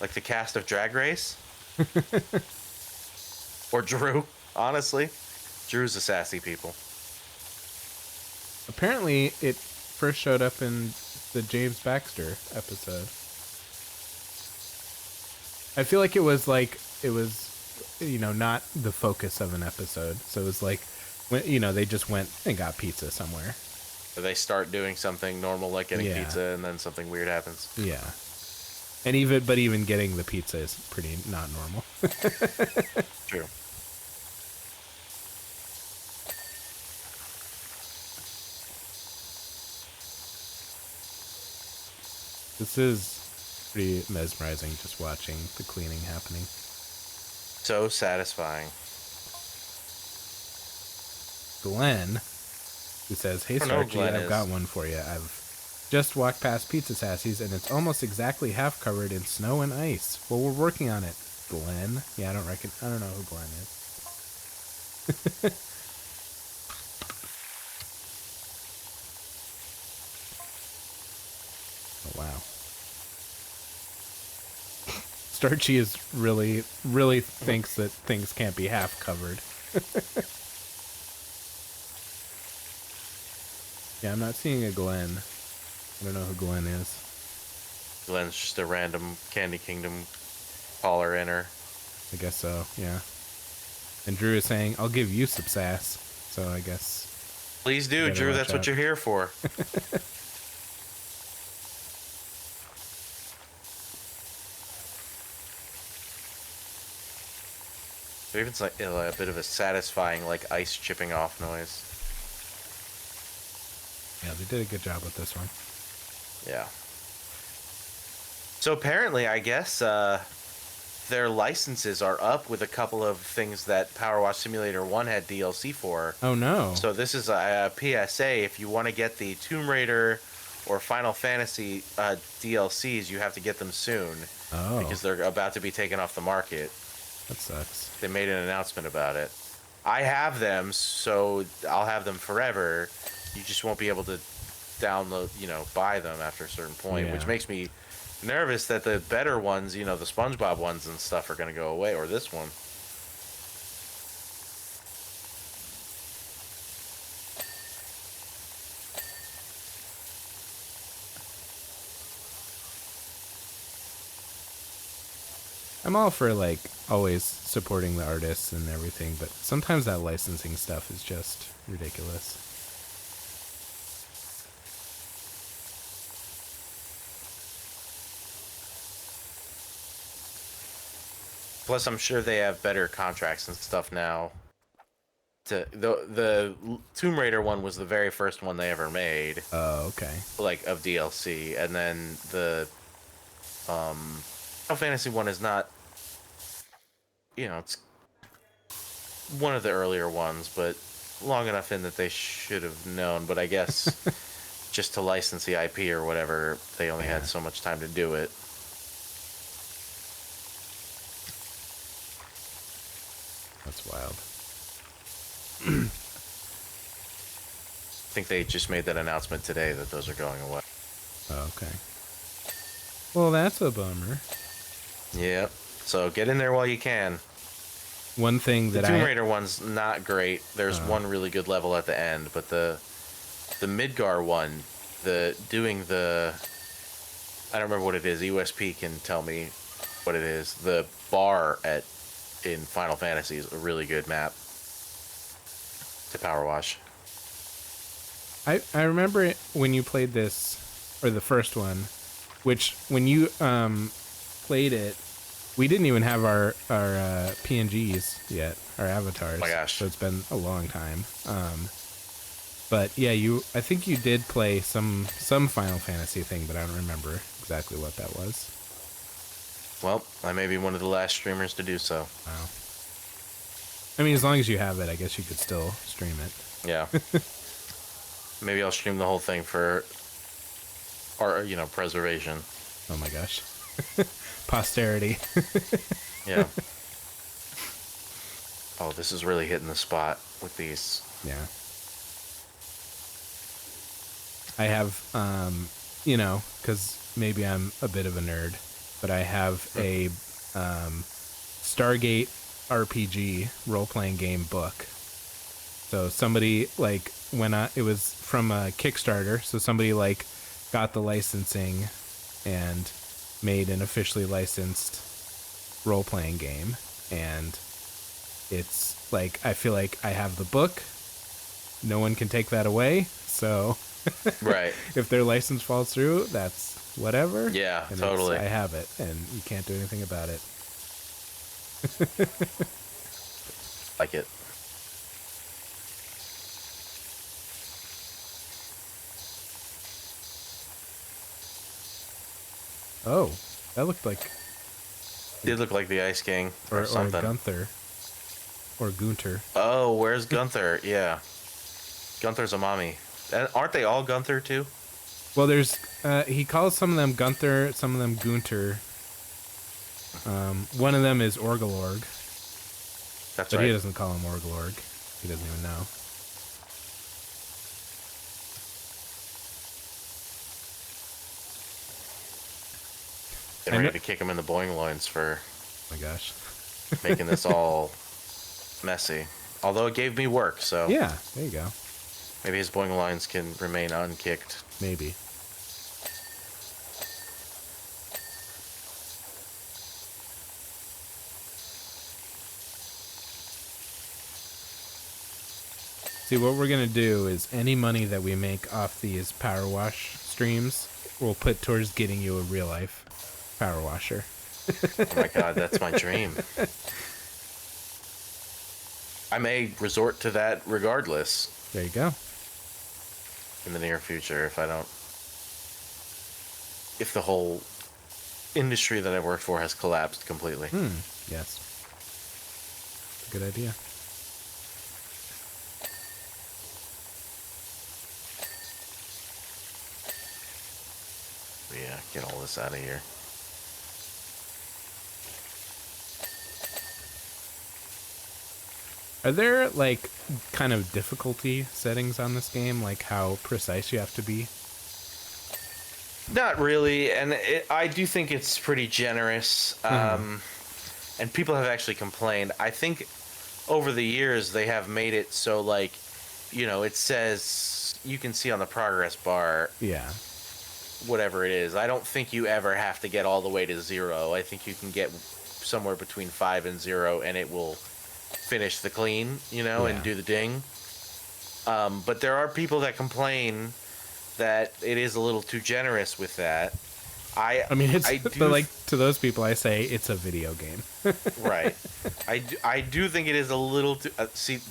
Like the cast of Drag Race? Or Drew, honestly. Drew's the sassy people. Apparently, it first showed up in the James Baxter episode. I feel like it was, you know, not the focus of an episode. So it was like, you know, they just went and got pizza somewhere. Or they start doing something normal like getting pizza and then something weird happens. Yeah. And even getting the pizza is pretty not normal. True. This is pretty mesmerizing just watching the cleaning happening. So satisfying. Glenn, who says, "Hey Starchy, I've got one for you. I've just walked past Pizza Sassy's and it's almost exactly half covered in snow and ice. Well, we're working on it." Glenn? Yeah, I don't know who Glenn is. Oh, wow. Starchy is really thinks that things can't be half covered. Yeah, I'm not seeing a Glenn. I don't know who Glenn is. Glenn's just a random Candy Kingdom caller inner. I guess so, yeah. And Drew is saying, "I'll give you some sass." So I guess. Please do, Drew. That's what you're here for. Even like a bit of a satisfying, like ice chipping off noise. Yeah, they did a good job with this one. Yeah. So apparently, I guess their licenses are up with a couple of things that PowerWash Simulator 1 had DLC for. Oh no. So this is a PSA. If you want to get the Tomb Raider or Final Fantasy DLCs, you have to get them soon. Oh. Because they're about to be taken off the market. That sucks. They made an announcement about it. I have them, so I'll have them forever. You just won't be able to download, buy them after a certain point, which makes me nervous that the better ones, the SpongeBob ones and stuff are going to go away, or this one. I'm all for always supporting the artists and everything, but sometimes that licensing stuff is just ridiculous. Plus, I'm sure they have better contracts and stuff now. The Tomb Raider one was the very first one they ever made. Oh, okay. Of DLC, and then the Final Fantasy one is not. It's one of the earlier ones, but long enough in that they should have known. But I guess just to license the IP or whatever, they only had so much time to do it. That's wild. I think they just made that announcement today that those are going away. Oh, okay. Well, that's a bummer. Yep. So get in there while you can. One thing that the Tomb Raider one's not great. There's one really good level at the end, but the Midgar one, I don't remember what it is. USP can tell me what it is. The bar in Final Fantasy is a really good map to power wash. I remember it when you played this, or the first one, which when you played it, We didn't even have our PNGs yet, our avatars. Oh my gosh. So it's been a long time. But yeah, I think you did play some Final Fantasy thing, but I don't remember exactly what that was. Well, I may be one of the last streamers to do so. Wow. I mean, as long as you have it, I guess you could still stream it. Yeah. Maybe I'll stream the whole thing for, or preservation. Oh my gosh. Posterity. Yeah. Oh, this is really hitting the spot with these. Yeah. I have, because maybe I'm a bit of a nerd, but I have a Stargate RPG role-playing game book. So somebody, it was from a Kickstarter, so somebody, got the licensing and made an officially licensed role-playing game. And it's, I feel like I have the book. No one can take that away, so... Right. If their license falls through, that's whatever. Yeah, and totally. I have it, and you can't do anything about it. Like it. Oh, that looked like... Did look like the Ice King or something. Or Gunther. Or Gunter. Oh, where's Gunther? Yeah. Gunther's a mommy. Aren't they all Gunther, too? Well, there's... he calls some of them Gunther, some of them Gunter. One of them is Orgelorg. That's but right. He doesn't call him Orgelorg. He doesn't even know. Getting ready to kick him in the boing loins for... Oh my gosh. making this all messy. Although it gave me work, so... Yeah, there you go. Maybe his boing loins can remain unkicked. Maybe. See, what we're going to do is any money that we make off these PowerWash streams, we'll put towards getting you a real-life power washer. Oh my god, that's my dream. I may resort to that regardless. There you go. In the near future, if the whole industry that I worked for has collapsed completely. Yes. Good idea. Yeah, get all this out of here. Are there, kind of difficulty settings on this game? Like how precise you have to be? Not really, and I do think it's pretty generous. And people have actually complained. I think over the years they have made it so, it says you can see on the progress bar. Yeah. Whatever it is. I don't think you ever have to get all the way to 0. I think you can get somewhere between 5 and 0, and it will finish the clean, and do the ding. But there are people that complain that it is a little too generous with that. I mean, to those people, I say it's a video game. Right. I do think it is a little too...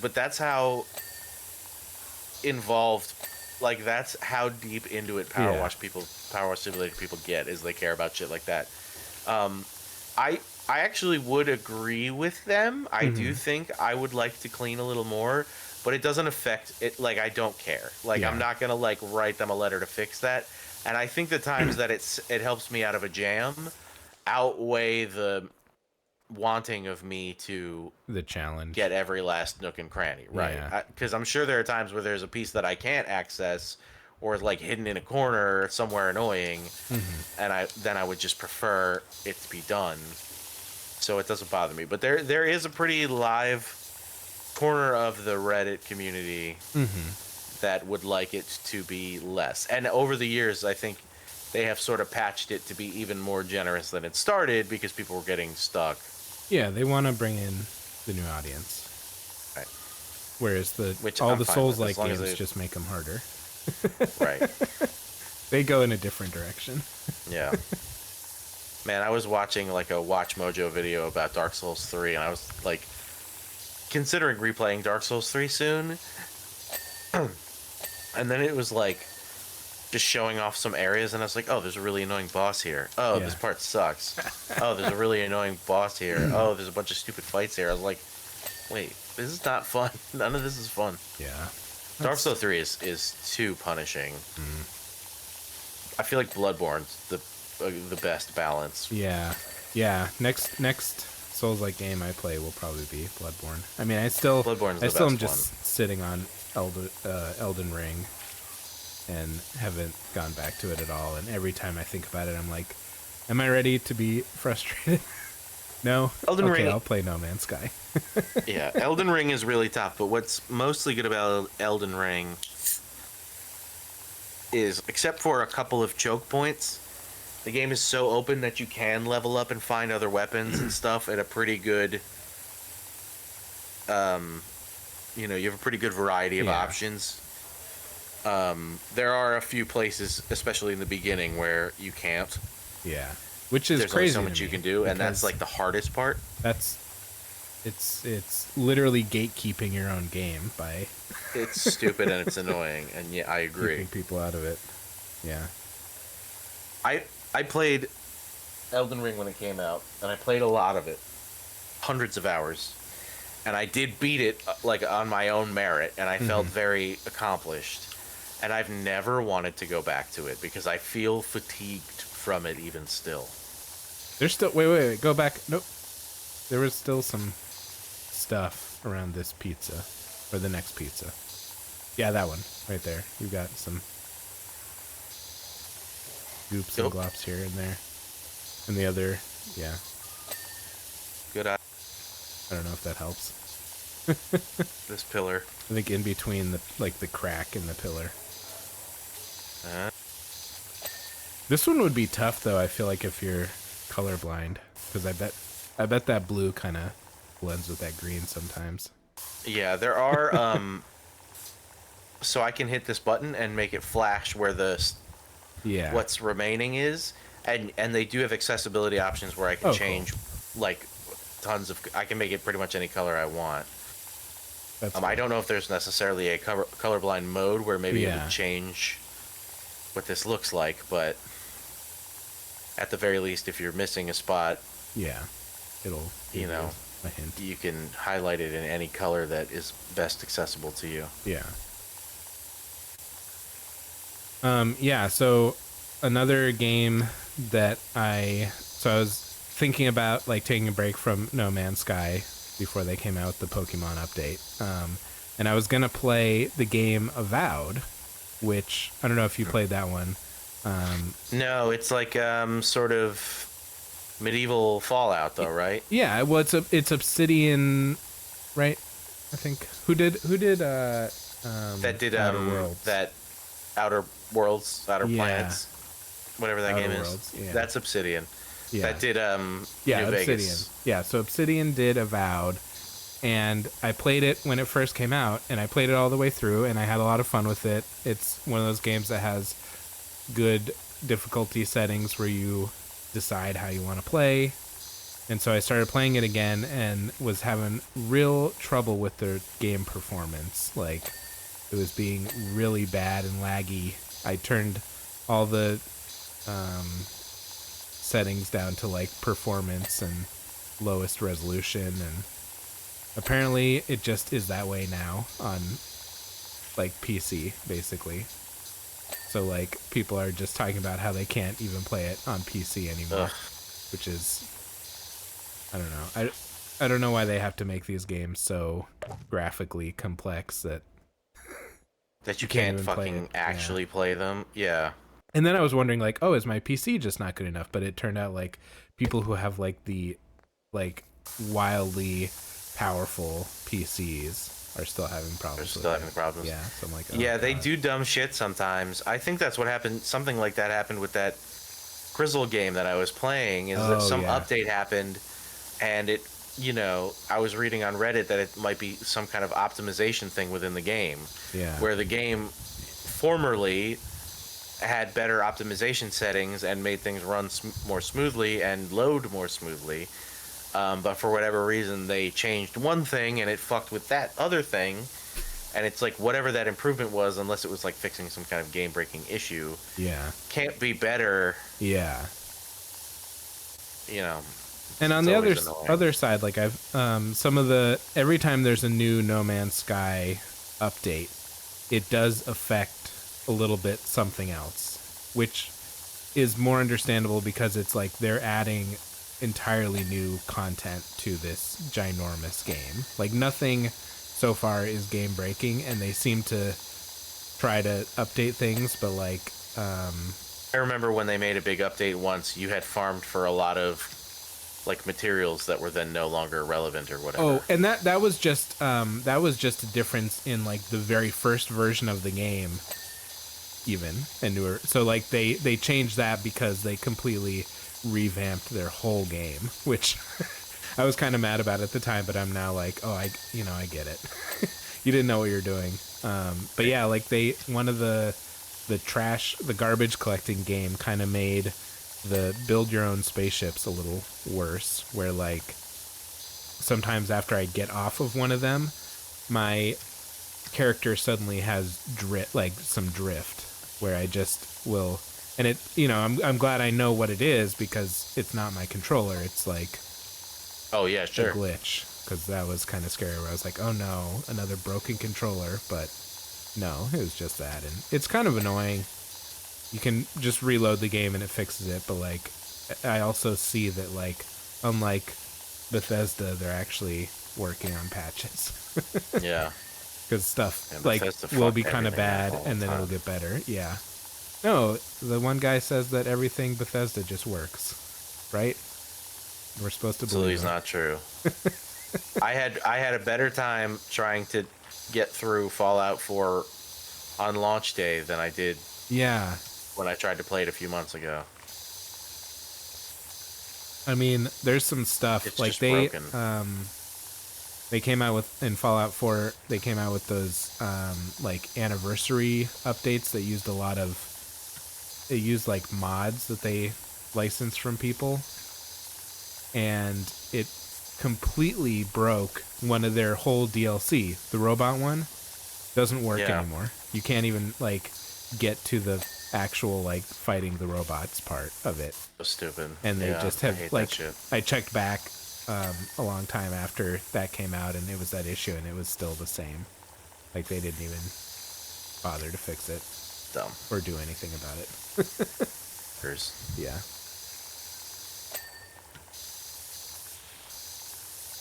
but that's how involved... that's how deep into it PowerWash Simulator people get, is they care about shit like that. I actually would agree with them. I do think I would like to clean a little more, but it doesn't affect it. I don't care. I'm not gonna write them a letter to fix that. And I think the times that it helps me out of a jam outweigh the wanting of me to the challenge, get every last nook and cranny, right? Because I'm sure there are times where there's a piece that I can't access, or is hidden in a corner somewhere annoying, and I would just prefer it to be done, so it doesn't bother me. But there is a pretty live corner of the Reddit community that would like it to be less. And over the years, I think they have sort of patched it to be even more generous than it started, because people were getting stuck. Yeah, they want to bring in the new audience. Right. Whereas all the Souls-like games just make them harder. Right. They go in a different direction. Yeah. Man, I was watching like a Watch Mojo video about Dark Souls 3, and I was like considering replaying Dark Souls 3 soon. And then it was like just showing off some areas, and I was like, oh, there's a really annoying boss here. Oh, Yeah. this part sucks. Oh, there's a really annoying boss here. Oh, there's a bunch of stupid fights here. I was like, wait, this is not fun. None of this is fun. Yeah. Dark Souls 3 is too punishing. I feel like Bloodborne's the best balance. Yeah. Yeah. Next Souls-like game I play will probably be Bloodborne. I mean, I still am just sitting on Elden Ring and haven't gone back to it at all. And every time I think about it, I'm like, am I ready to be frustrated? No? Elden Ring. I'll play No Man's Sky. Yeah, Elden Ring is really tough, but what's mostly good about Elden Ring is, except for a couple of choke points, the game is so open that you can level up and find other weapons and stuff at a pretty good, you have a pretty good variety of options. There are a few places, especially in the beginning, where you can't. Yeah, which is There's crazy. There's only so much you can do, and that's like the hardest part. It's literally gatekeeping your own game by. It's stupid and it's annoying, and yeah, I agree. Keeping people out of it. Yeah. I played Elden Ring when it came out, and I played a lot of it, hundreds of hours, and I did beat it like on my own merit, and I felt very accomplished. And I've never wanted to go back to it because I feel fatigued from it even still. There's still wait, go back. Nope. There was still some stuff around this pizza, or the next pizza. Yeah, that one right there. You got some goops and glops here and there, and the other, yeah. Good. I don't know if that helps. This pillar. I think in between the crack in the pillar. This one would be tough though. I feel like if you're colorblind, because I bet that blue kind of blends with that green sometimes. Yeah, there are. So I can hit this button and make it flash where what's remaining is, and they do have accessibility options where I can change like tons of. I can make it pretty much any color I want. Cool. I don't know if there's necessarily a colorblind mode where maybe it would change what this looks like, but at the very least, if you're missing a spot, it'll a hint. You can highlight it in any color that is best accessible to you. So another game that I was thinking about like taking a break from No Man's Sky before they came out with the Pokemon update, and I was gonna play the game Avowed, which I don't know if you played that one. No, it's like sort of medieval Fallout though, right? Yeah, well it's Obsidian, right? I think who did that did Outer Worlds. That Outer Worlds, Outer Planets, whatever that Outer game Worlds, is. That's Obsidian. Yeah. That did New Obsidian. Vegas. Yeah, so Obsidian did Avowed, and I played it when it first came out, and I played it all the way through, and I had a lot of fun with it. It's one of those games that has good difficulty settings where you decide how you want to play. And so I started playing it again and was having real trouble with the game performance. Like, it was being really bad and laggy. I turned all the settings down to like performance and lowest resolution, and apparently it just is that way now on like PC basically. So like people are just talking about how they can't even play it on PC anymore. Which is, I don't know. I don't know why they have to make these games so graphically complex that you can't fucking actually play them. Yeah. And then I was wondering, like, oh, is my PC just not good enough? But it turned out, like, people who have, like, the, like, wildly powerful PCs are still having problems. Yeah, so I'm like, oh, yeah, they do dumb shit sometimes. I think that's what happened. Something like that happened with that Grizzle game that I was playing, is that some update happened, and it, I was reading on Reddit that it might be some kind of optimization thing within the game. Yeah. Where the game formerly had better optimization settings and made things run more smoothly and load more smoothly. But for whatever reason, they changed one thing and it fucked with that other thing. And it's like whatever that improvement was, unless it was like fixing some kind of game-breaking issue, Yeah. can't be better. Yeah. You know. And on it's the always other side, like I've every time there's a new No Man's Sky update, it does affect a little bit something else, which is more understandable because it's like they're adding entirely new content to this ginormous game. Like nothing so far is game breaking, and they seem to try to update things, but like I remember when they made a big update once, you had farmed for a lot of like materials that were then no longer relevant or whatever. oh, and that was just a difference in like the very first version of the game, even and newer. So like they changed that because they completely revamped their whole game, which I was kind of mad about at the time, but I'm now like, oh, I get it. You didn't know what you're doing. But yeah, like one of the garbage collecting game kind of made the build your own spaceships a little worse, where like sometimes after I get off of one of them, my character suddenly has some drift where I just will, and it, I'm glad I know what it is because it's not my controller. It's like, oh yeah, sure, a glitch, because that was kind of scary where I was like, oh no, another broken controller. But no, it was just that, and it's kind of annoying. You can just reload the game and it fixes it, but like I also see that like unlike Bethesda, they're actually working on patches. Yeah, because stuff yeah, like will be kind of bad and then it'll get better. Yeah. No, the one guy says that everything Bethesda just works, right? We're supposed to believe absolutely not true. I had a better time trying to get through Fallout 4 on launch day than I did. Yeah. When I tried to play it a few months ago. I mean, there's some stuff it's like just broken. They came out with in Fallout 4. They came out with those like anniversary updates that used they used like mods that they licensed from people, and it completely broke one of their whole DLC. The robot one doesn't work anymore. You can't even like get to the actual like fighting the robots part of it. So stupid. And they just have like I checked back a long time after that came out and it was that issue and it was still the same. Like they didn't even bother to fix it. Dumb. Or do anything about it. Yeah.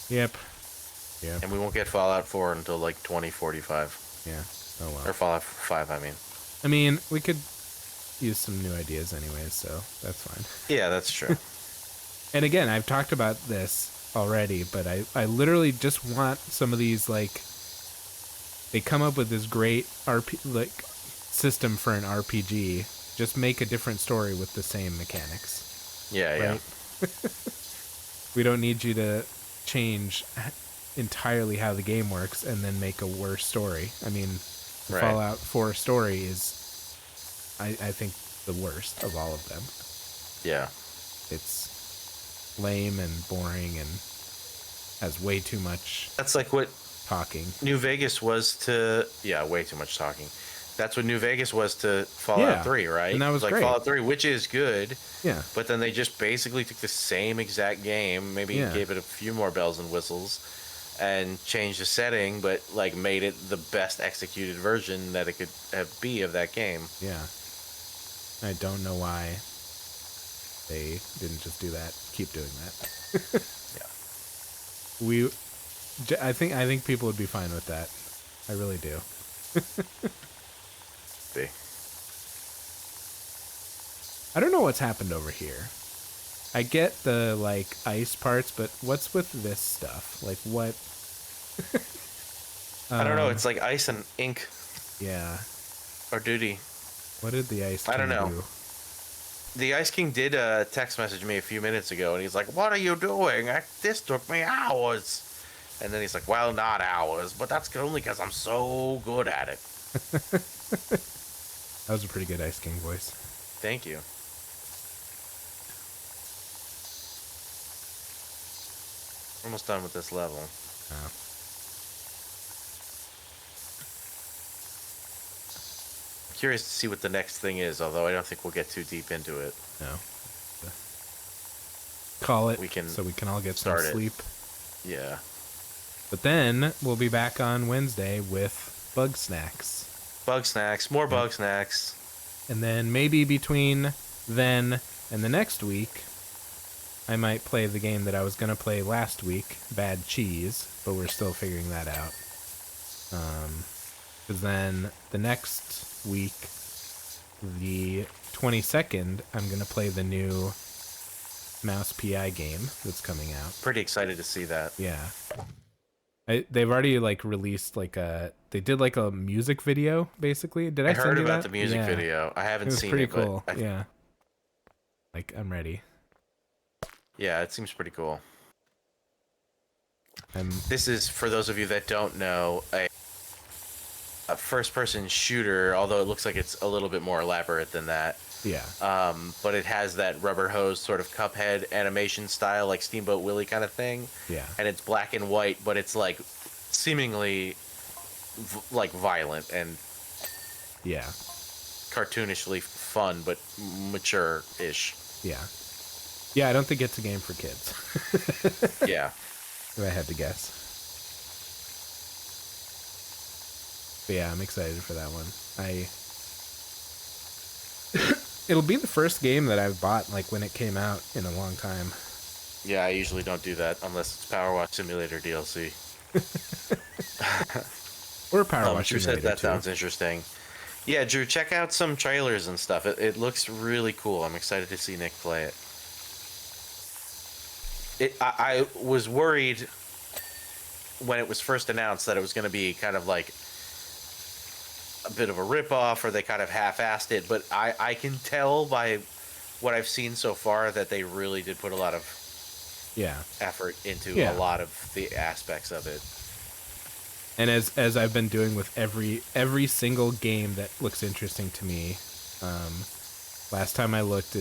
Yep. And we won't get Fallout 4 until like 2045. Yeah. Oh well. Or Fallout 5, I mean, we could use some new ideas anyways, so that's fine. Yeah, that's true. And again, I've talked about this already, but I literally just want some of these, like, they come up with this great system for an RPG. Just make a different story with the same mechanics. Yeah, right? Yeah. We don't need you to change entirely how the game works and then make a worse story. I mean, the Fallout 4 story is, I think, the worst of all of them. Yeah. It's lame and boring and has way too much. That's like what talking. New Vegas was to way too much talking. That's what New Vegas was to Fallout 3, right? And that was like great. Fallout 3, which is good. Yeah. But then they just basically took the same exact game, maybe gave it a few more bells and whistles, and changed the setting, but like made it the best executed version that it could be of that game. Yeah. I don't know why they didn't just do that. Keep doing that. Yeah. I think people would be fine with that. I really do. I don't know what's happened over here. I get the like ice parts, but what's with this stuff? Like what? I don't know. It's like ice and ink. Yeah. Or duty. What did the Ice King I don't know. do? The Ice King did text message me a few minutes ago, and he's like, "What are you doing? This took me hours." And then he's like, "Well, not hours, but that's only because I'm so good at it." That was a pretty good Ice King voice. Thank you. Almost done with this level. Oh. Curious to see what the next thing is, although I don't think we'll get too deep into it. No. Call it We can so we can all get some sleep. Yeah. But then we'll be back on Wednesday with Bug Snacks. Bug Snacks. More Bug Snacks. And then maybe between then and the next week, I might play the game that I was going to play last week, Bad Cheese, but we're still figuring that out. Because then the next week, the 22nd, I'm going to play the new Mouse PI game that's coming out. Pretty excited to see that. Yeah. They've already like released like they did like a music video basically. Did I heard send you about that? the music video. I haven't seen it. It was pretty cool. Yeah. Like I'm ready. Yeah, it seems pretty cool. I'm This is, for those of you that don't know, a first-person shooter, although it looks like it's a little bit more elaborate than that. yeah. But it has that rubber hose sort of Cuphead animation style, like Steamboat Willie kind of thing. Yeah. And it's black and white, but it's like seemingly like violent and Yeah. cartoonishly fun, but mature-ish. Yeah. Yeah, I don't think it's a game for kids. Yeah. If I had to guess. But yeah, I'm excited for that one. It'll be the first game that I've bought like when it came out in a long time. Yeah, I usually don't do that unless it's PowerWash Simulator DLC. Or PowerWash Drew said Simulator that too. sounds interesting. Yeah, Drew, check out some trailers and stuff. It looks really cool. I'm excited to see Nick play it. I was worried when it was first announced that it was going to be kind of like a bit of a ripoff, or they kind of half-assed it, but I can tell by what I've seen so far that they really did put a lot of effort into a lot of the aspects of it. And as I've been doing with every single game that looks interesting to me, last time I looked,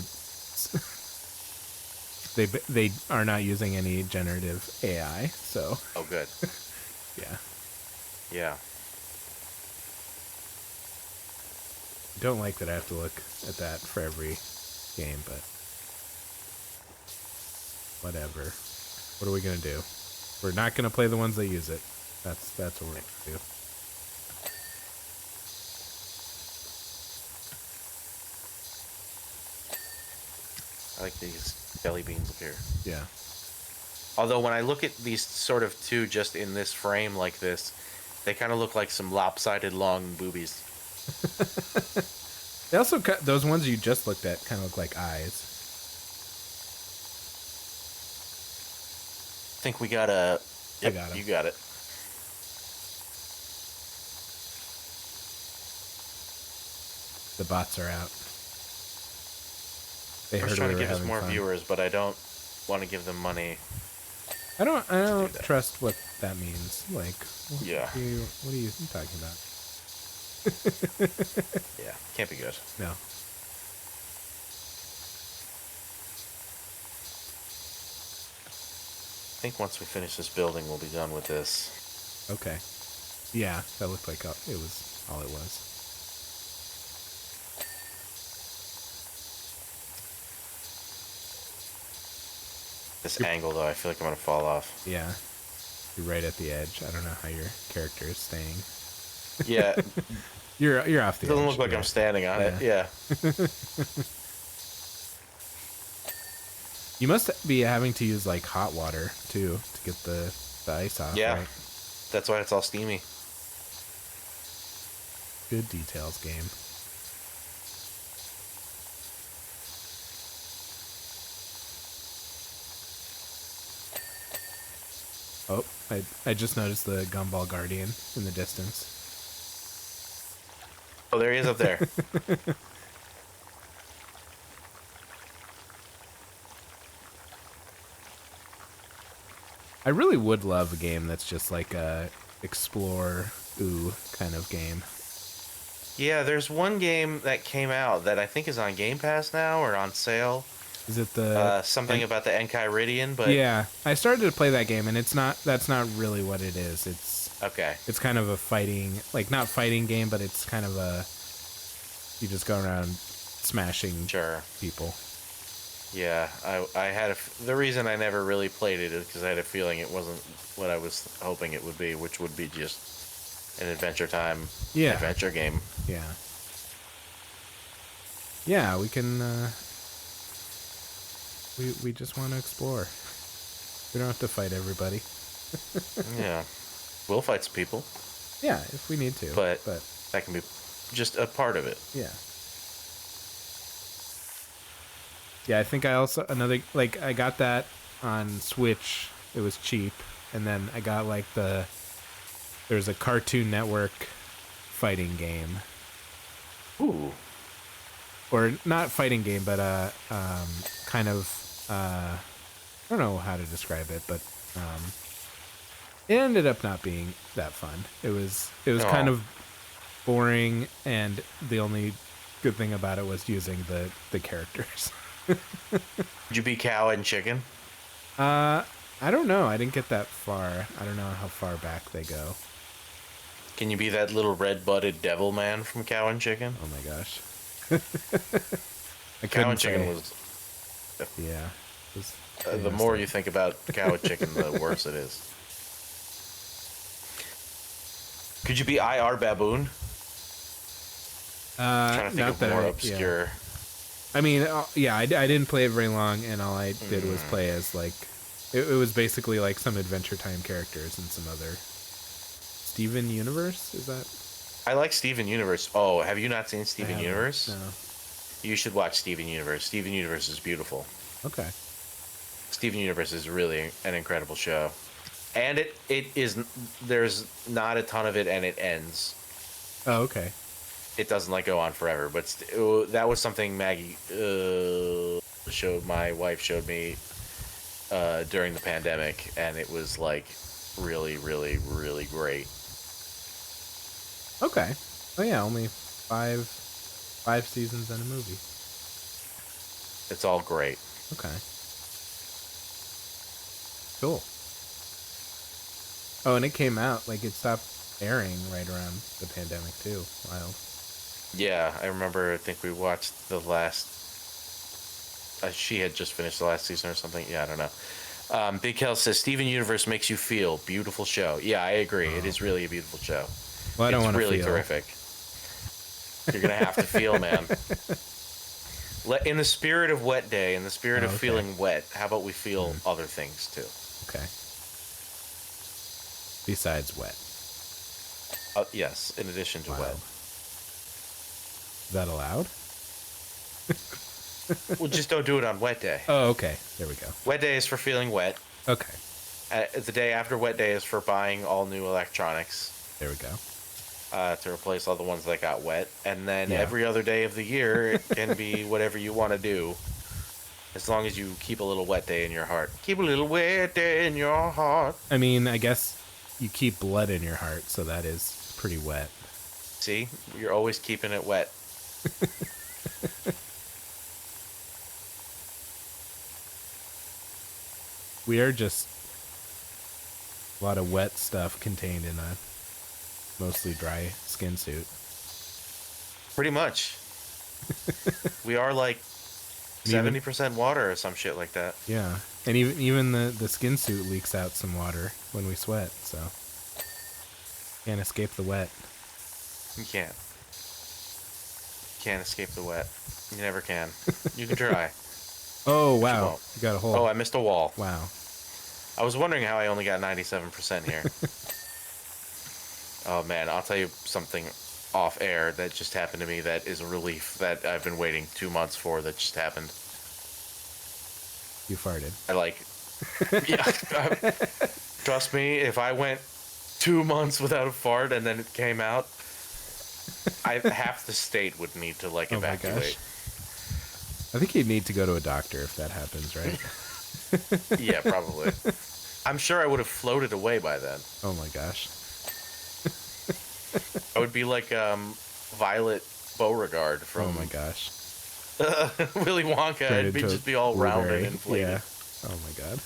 they are not using any generative AI, so. Oh, good. Yeah. Yeah. Don't like that I have to look at that for every game, but whatever. What are we gonna do? We're not gonna play the ones that use it. That's what we're gonna do. I like these jelly beans up here. Yeah. Although when I look at these sort of two just in this frame like this, they kind of look like some lopsided long boobies. They also those ones you just looked at kind of look like eyes. I think we got a. Yep, I got 'em. You got it. The bots are out. They're trying to give us more viewers, but I don't want to give them money. I don't trust what that means. Like, Yeah. What are you talking about? Yeah, can't be good. No. I think once we finish this building, we'll be done with this. Okay. Yeah, that looked like it was all it was. This angle, though, I feel like I'm gonna fall off. Yeah. You're right at the edge. I don't know how your character is staying. Yeah. You're off the edge. Doesn't look like I'm standing on it. Yeah. You must be having to use like hot water too to get the ice off. Yeah. Right? That's why it's all steamy. Good details, game. Oh, I just noticed the Gumball Guardian in the distance. Oh, there he is up there. I really would love a game that's just like a explore kind of game. Yeah, there's one game that came out that I think is on Game Pass now or on sale. Is it the Something about the Enchiridion, but Yeah, I started to play that game, and that's not really what it is. okay. It's kind of a fighting, like not fighting game, but it's kind of a you just go around smashing Sure. people. Yeah, I had the reason I never really played it is because I had a feeling it wasn't what I was hoping it would be, which would be just an Adventure Time adventure game. Yeah. Yeah, we can. We just want to explore. We don't have to fight everybody. Yeah, we'll fight some people. Yeah, if we need to. But that can be just a part of it. Yeah. Yeah, I think I also I got that on Switch. It was cheap, and then I got like there's a Cartoon Network fighting game. Ooh. Or not fighting game, but kind of I don't know how to describe it, but it ended up not being that fun. It was kind of boring, and the only good thing about it was using the characters. Did you be cow and chicken? I don't know. I didn't get that far. I don't know how far back they go. Can you be that little red-butted devil man from Cow and Chicken? Oh my gosh. Cow and Chicken was... Yeah. the more you think about Cow and Chicken, the worse it is. Could you be IR Baboon? Trying to think of more obscure... Yeah. I mean, yeah, I didn't play it very long, and all I did was play as, like... It was basically, like, some Adventure Time characters and some other... Steven Universe? Is that... I like Steven Universe. Oh, have you not seen Steven Universe? No. You should watch Steven Universe. Steven Universe is beautiful. Okay. Steven Universe is really an incredible show. And it is... There's not a ton of it, and it ends. Oh, okay. It doesn't like go on forever, but that was something Maggie my wife showed me during the pandemic, and it was like really, really, really great. Okay. Oh yeah, only five seasons and a movie. It's all great. Okay. Cool. Oh, and it came out, like, it stopped airing right around the pandemic too. Wild. Yeah, I remember. I think we watched the last. She had just finished the last season or something. Yeah, I don't know. Big Hell says Steven Universe makes you feel. Beautiful show. Yeah, I agree. It is really a beautiful show. Well, I don't want to really feel. Terrific. You're gonna have to feel, man. In the spirit of Wet Day, in the spirit of feeling wet, how about we feel other things too? Okay. Besides wet. Yes, in addition to wet. Is that allowed? Well, just don't do it on Wet Day. Oh, okay. There we go. Wet Day is for feeling wet. Okay. The day after Wet Day is for buying all new electronics. There we go. To replace all the ones that got wet. And then every other day of the year, it can be whatever you want to do. As long as you keep a little wet day in your heart. Keep a little wet day in your heart. I mean, I guess you keep blood in your heart, so that is pretty wet. See? You're always keeping it wet. We are just a lot of wet stuff contained in a mostly dry skin suit. Pretty much. We are like 70% water or some shit like that. Yeah. And even the skin suit leaks out some water when we sweat, so can't escape the wet. You can't. Can't escape the wet. You never can. You can try. Oh, wow. You got a hole. Oh, I missed a wall. Wow. I was wondering how I only got 97% here. Oh, man. I'll tell you something off air that just happened to me that is a relief that I've been waiting 2 months for that just happened. You farted. Yeah. Trust me, if I went 2 months without a fart and then it came out, half the state would need to evacuate. My gosh. I think you'd need to go to a doctor if that happens, right? Yeah, probably. I'm sure I would have floated away by then. Oh my gosh. I would be like Violet Beauregard Oh from my gosh. Willy Wonka. Turned It'd be into just be all round and inflated. Yeah. Oh my god.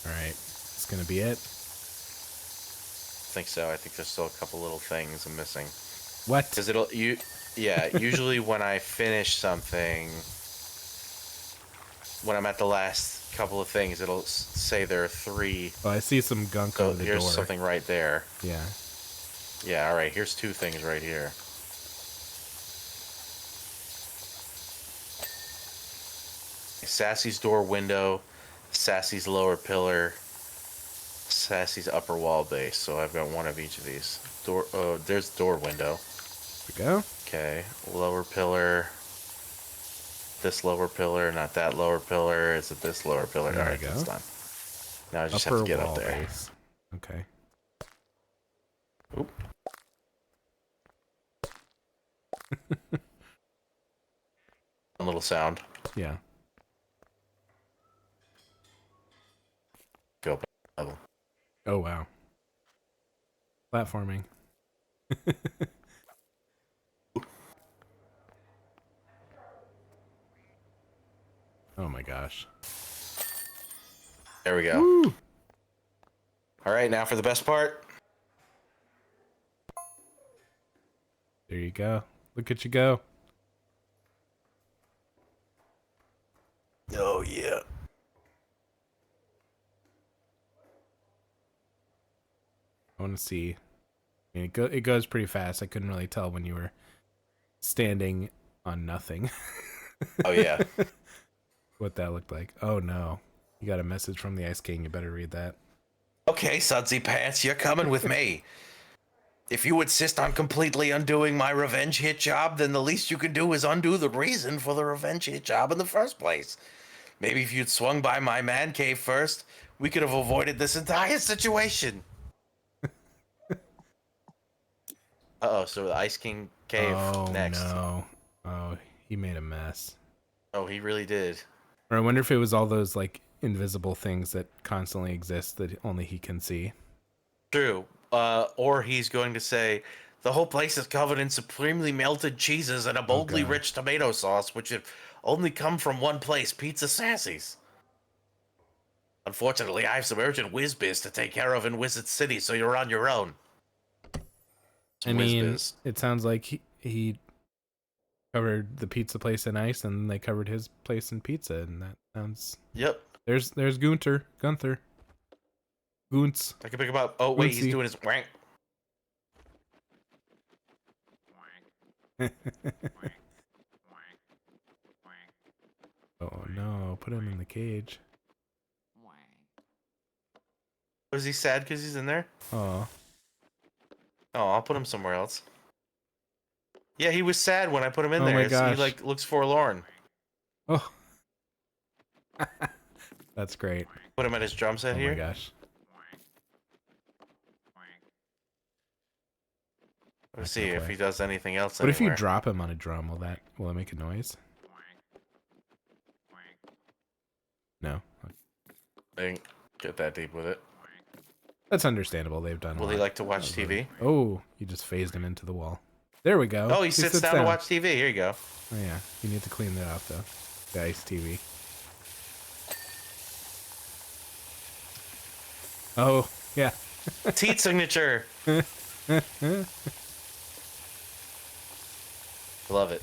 All right. It's gonna be it. I think so. I think there's still a couple little things I'm missing. What? Because usually when I finish something, when I'm at the last couple of things, it'll say there are 3. Oh, I see some gunk So over the here's door. something right there. Yeah. Yeah, all right. Here's 2 things right here. Sassy's door window, Sassy's lower pillar, Sassy's upper wall base. So I've got one of each of these. Door. Oh, there's door window. There we go. Okay, lower pillar. This lower pillar, not that lower pillar. Is it this lower pillar? There All we right, go. that's done. Now I just Upper have to get wall up there. base. Okay. Oop. A little sound. Yeah. Go up a level. Oh wow. Platforming. Oh my gosh. There we go. Woo! All right, now for the best part. There you go. Look at you go. Oh yeah. I want to see. I mean, it goes pretty fast. I couldn't really tell when you were standing on nothing. Oh yeah. What that looked like. Oh no. You got a message from the Ice King. You better read that. Okay, Sudsy Pants, you're coming with me. If you insist on completely undoing my revenge hit job, then the least you can do is undo the reason for the revenge hit job in the first place. Maybe if you'd swung by my man cave first, we could have avoided this entire situation. Uh-oh, so the Ice King cave next. No. Oh, he made a mess. Oh, he really did. Or I wonder if it was all those like invisible things that constantly exist that only he can see. True. Or he's going to say, the whole place is covered in supremely melted cheeses and a boldly God. rich tomato sauce, which have only come from one place, Pizza Sassy's. Unfortunately, I have some urgent whiz-biz to take care of in Wizard City, so you're on your own. I mean, Whiz-biz. it sounds like he covered the pizza place in ice, and they covered his place in pizza, and that sounds. Yep. There's Gunther. Guntz. I can pick him up. Oh, wait, he's Oopsie. doing his wank. Oh no! Put him in the cage. Was he sad because he's in there? Oh. Oh, I'll put him somewhere else. Yeah, he was sad when I put him in Oh there. my He gosh. like looks forlorn. Oh. That's great. Put him at his drum set Oh here. my gosh. Let's Not see gonna if play. he does anything else. What if you anywhere. drop him on a drum? Will it make a noise? No. I didn't get that deep with it. That's understandable. They've done. Will he like to watch TV? Oh, you just phased him into the wall. There we go. Oh, he sits down to watch TV. Here you go. Oh yeah, you need to clean that off though. The ice TV. Oh yeah. Teat signature. Love it.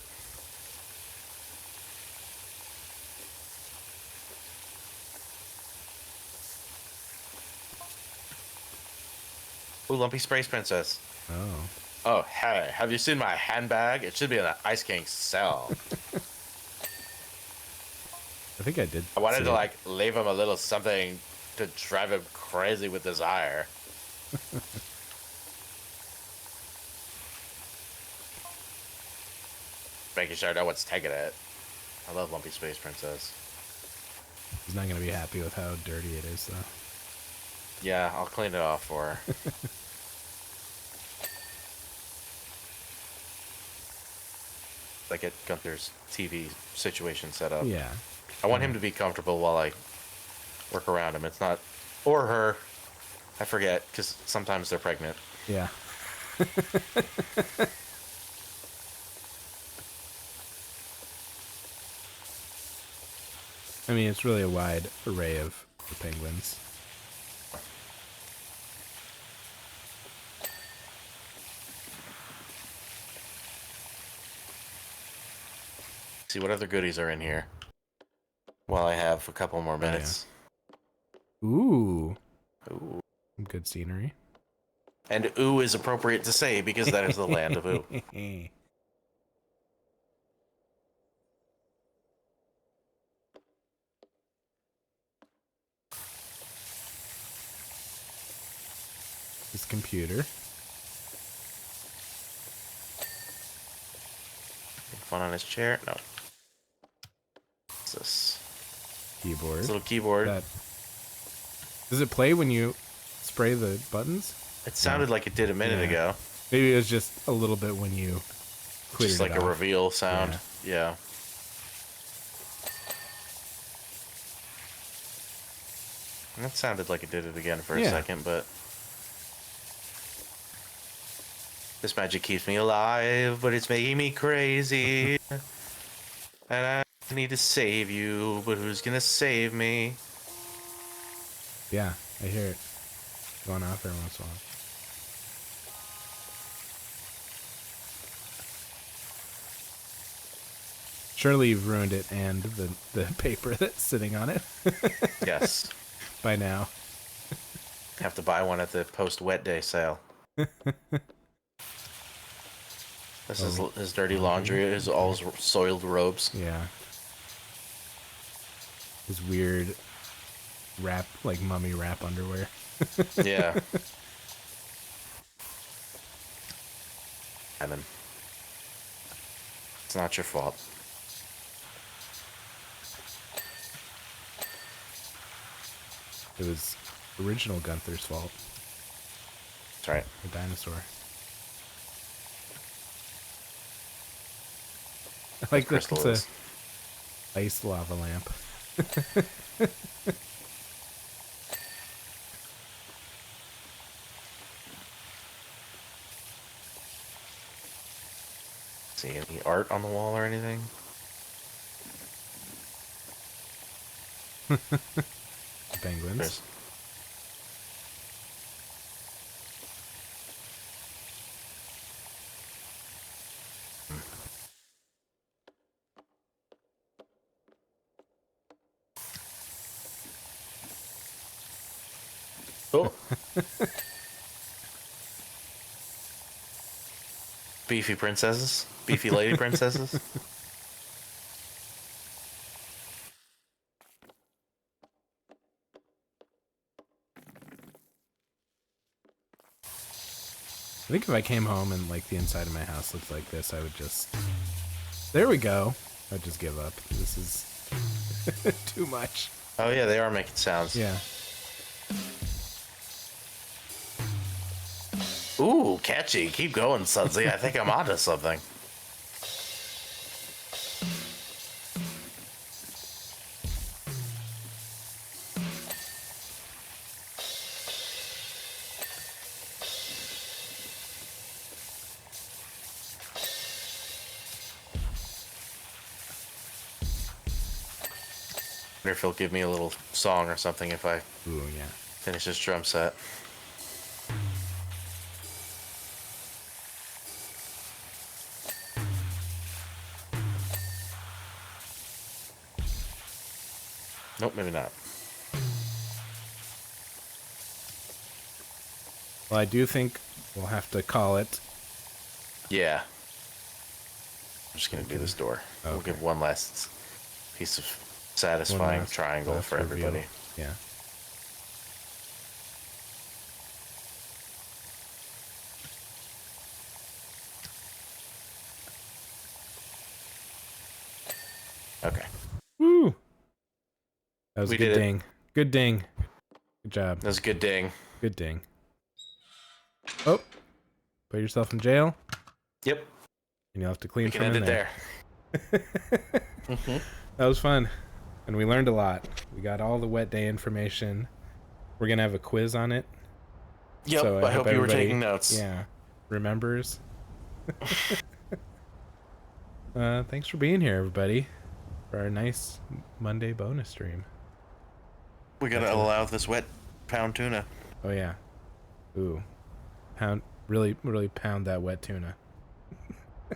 Ooh, Lumpy Space Princess. Oh. Oh, hey, have you seen my handbag? It should be in the Ice King's cell. I think I did. I wanted see to, it. like, leave him a little something to drive him crazy with desire. Making sure no one's taking it. I love Lumpy Space Princess. He's not gonna be happy with how dirty it is though. Yeah, I'll clean it off for her. Like get Gunther's TV situation set up. Yeah. I want him to be comfortable while I work around them. It's not, or her. I forget because sometimes they're pregnant. Yeah. I mean, it's really a wide array of penguins. See what other goodies are in here. While I have a couple more minutes. Ooh. Ooh. Some good scenery. And ooh is appropriate to say because that is the land of ooh. His computer. Fun on his chair? No. What's this? Keyboard. This little keyboard. Does it play when you spray the buttons? It sounded like it did a minute ago. Maybe it was just a little bit when you cleared just like it off. a reveal sound. Yeah. And that sounded like it did it again for a second, but this magic keeps me alive, but it's making me crazy. And I need to save you, but who's gonna save me? Yeah, I hear it going off every once in a while. Surely you've ruined it and the paper that's sitting on it. Yes. By now. Have to buy one at the post-wet day sale. This is his dirty laundry, all his soiled robes. Yeah. His weird wrap, like mummy wrap underwear. Yeah. Evan. It's not your fault. It was original Gunther's fault. That's right. The dinosaur. I like this. It's a ice lava lamp. See any art on the wall or anything? Penguins. Oh. Beefy princesses? Beefy lady princesses? I think if I came home and like the inside of my house looked like this, I would just... There we go. I'd just give up. This is too much. Oh yeah, they are making sounds. Yeah. Ooh, catchy. Keep going, Sudsy. I think I'm onto something. I wonder if he'll give me a little song or something if I finish this drum set. Nope, maybe not. Well, I do think we'll have to call it. Yeah. I'm just going to do this door. Okay. We'll give one last piece of satisfying triangle for reveal. everybody. Yeah. Okay. Woo! That was We a good did it. ding. Good ding. Good job. That was a good ding. Good ding. Oh. Put yourself in jail. Yep. And you'll have to clean We can from end in it there. there. That was fun. and we learned a lot. We got all the wet day information. We're gonna have a quiz on it. Yep, So I hope you were everybody, taking notes. Yeah, remembers. Thanks for being here, everybody, for our nice Monday bonus stream. We gotta allow this wet pound tuna. Oh yeah. Ooh. Really pound that wet tuna.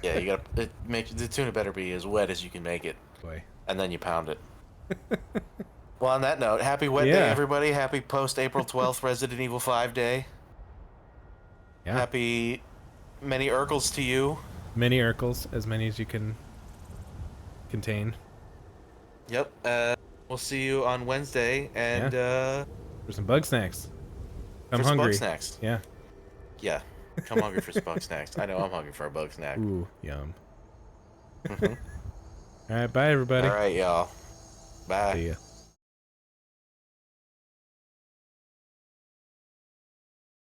Yeah, you gotta make the tuna better be as wet as you can make it. Boy. And then you pound it. Well, on that note, happy wet day, everybody. Happy post April 12th Resident Evil 5 day. Yeah. Happy many Urkels to you. Many Urkels, as many as you can contain. Yep. We'll see you on Wednesday, and for some bug snacks. I'm for some hungry. bug snacks. Yeah. Yeah. Come hungry for some bug snacks. I know I'm hungry for a bug snack. Ooh, yum. All right, bye everybody. All right, y'all. Bye. See ya.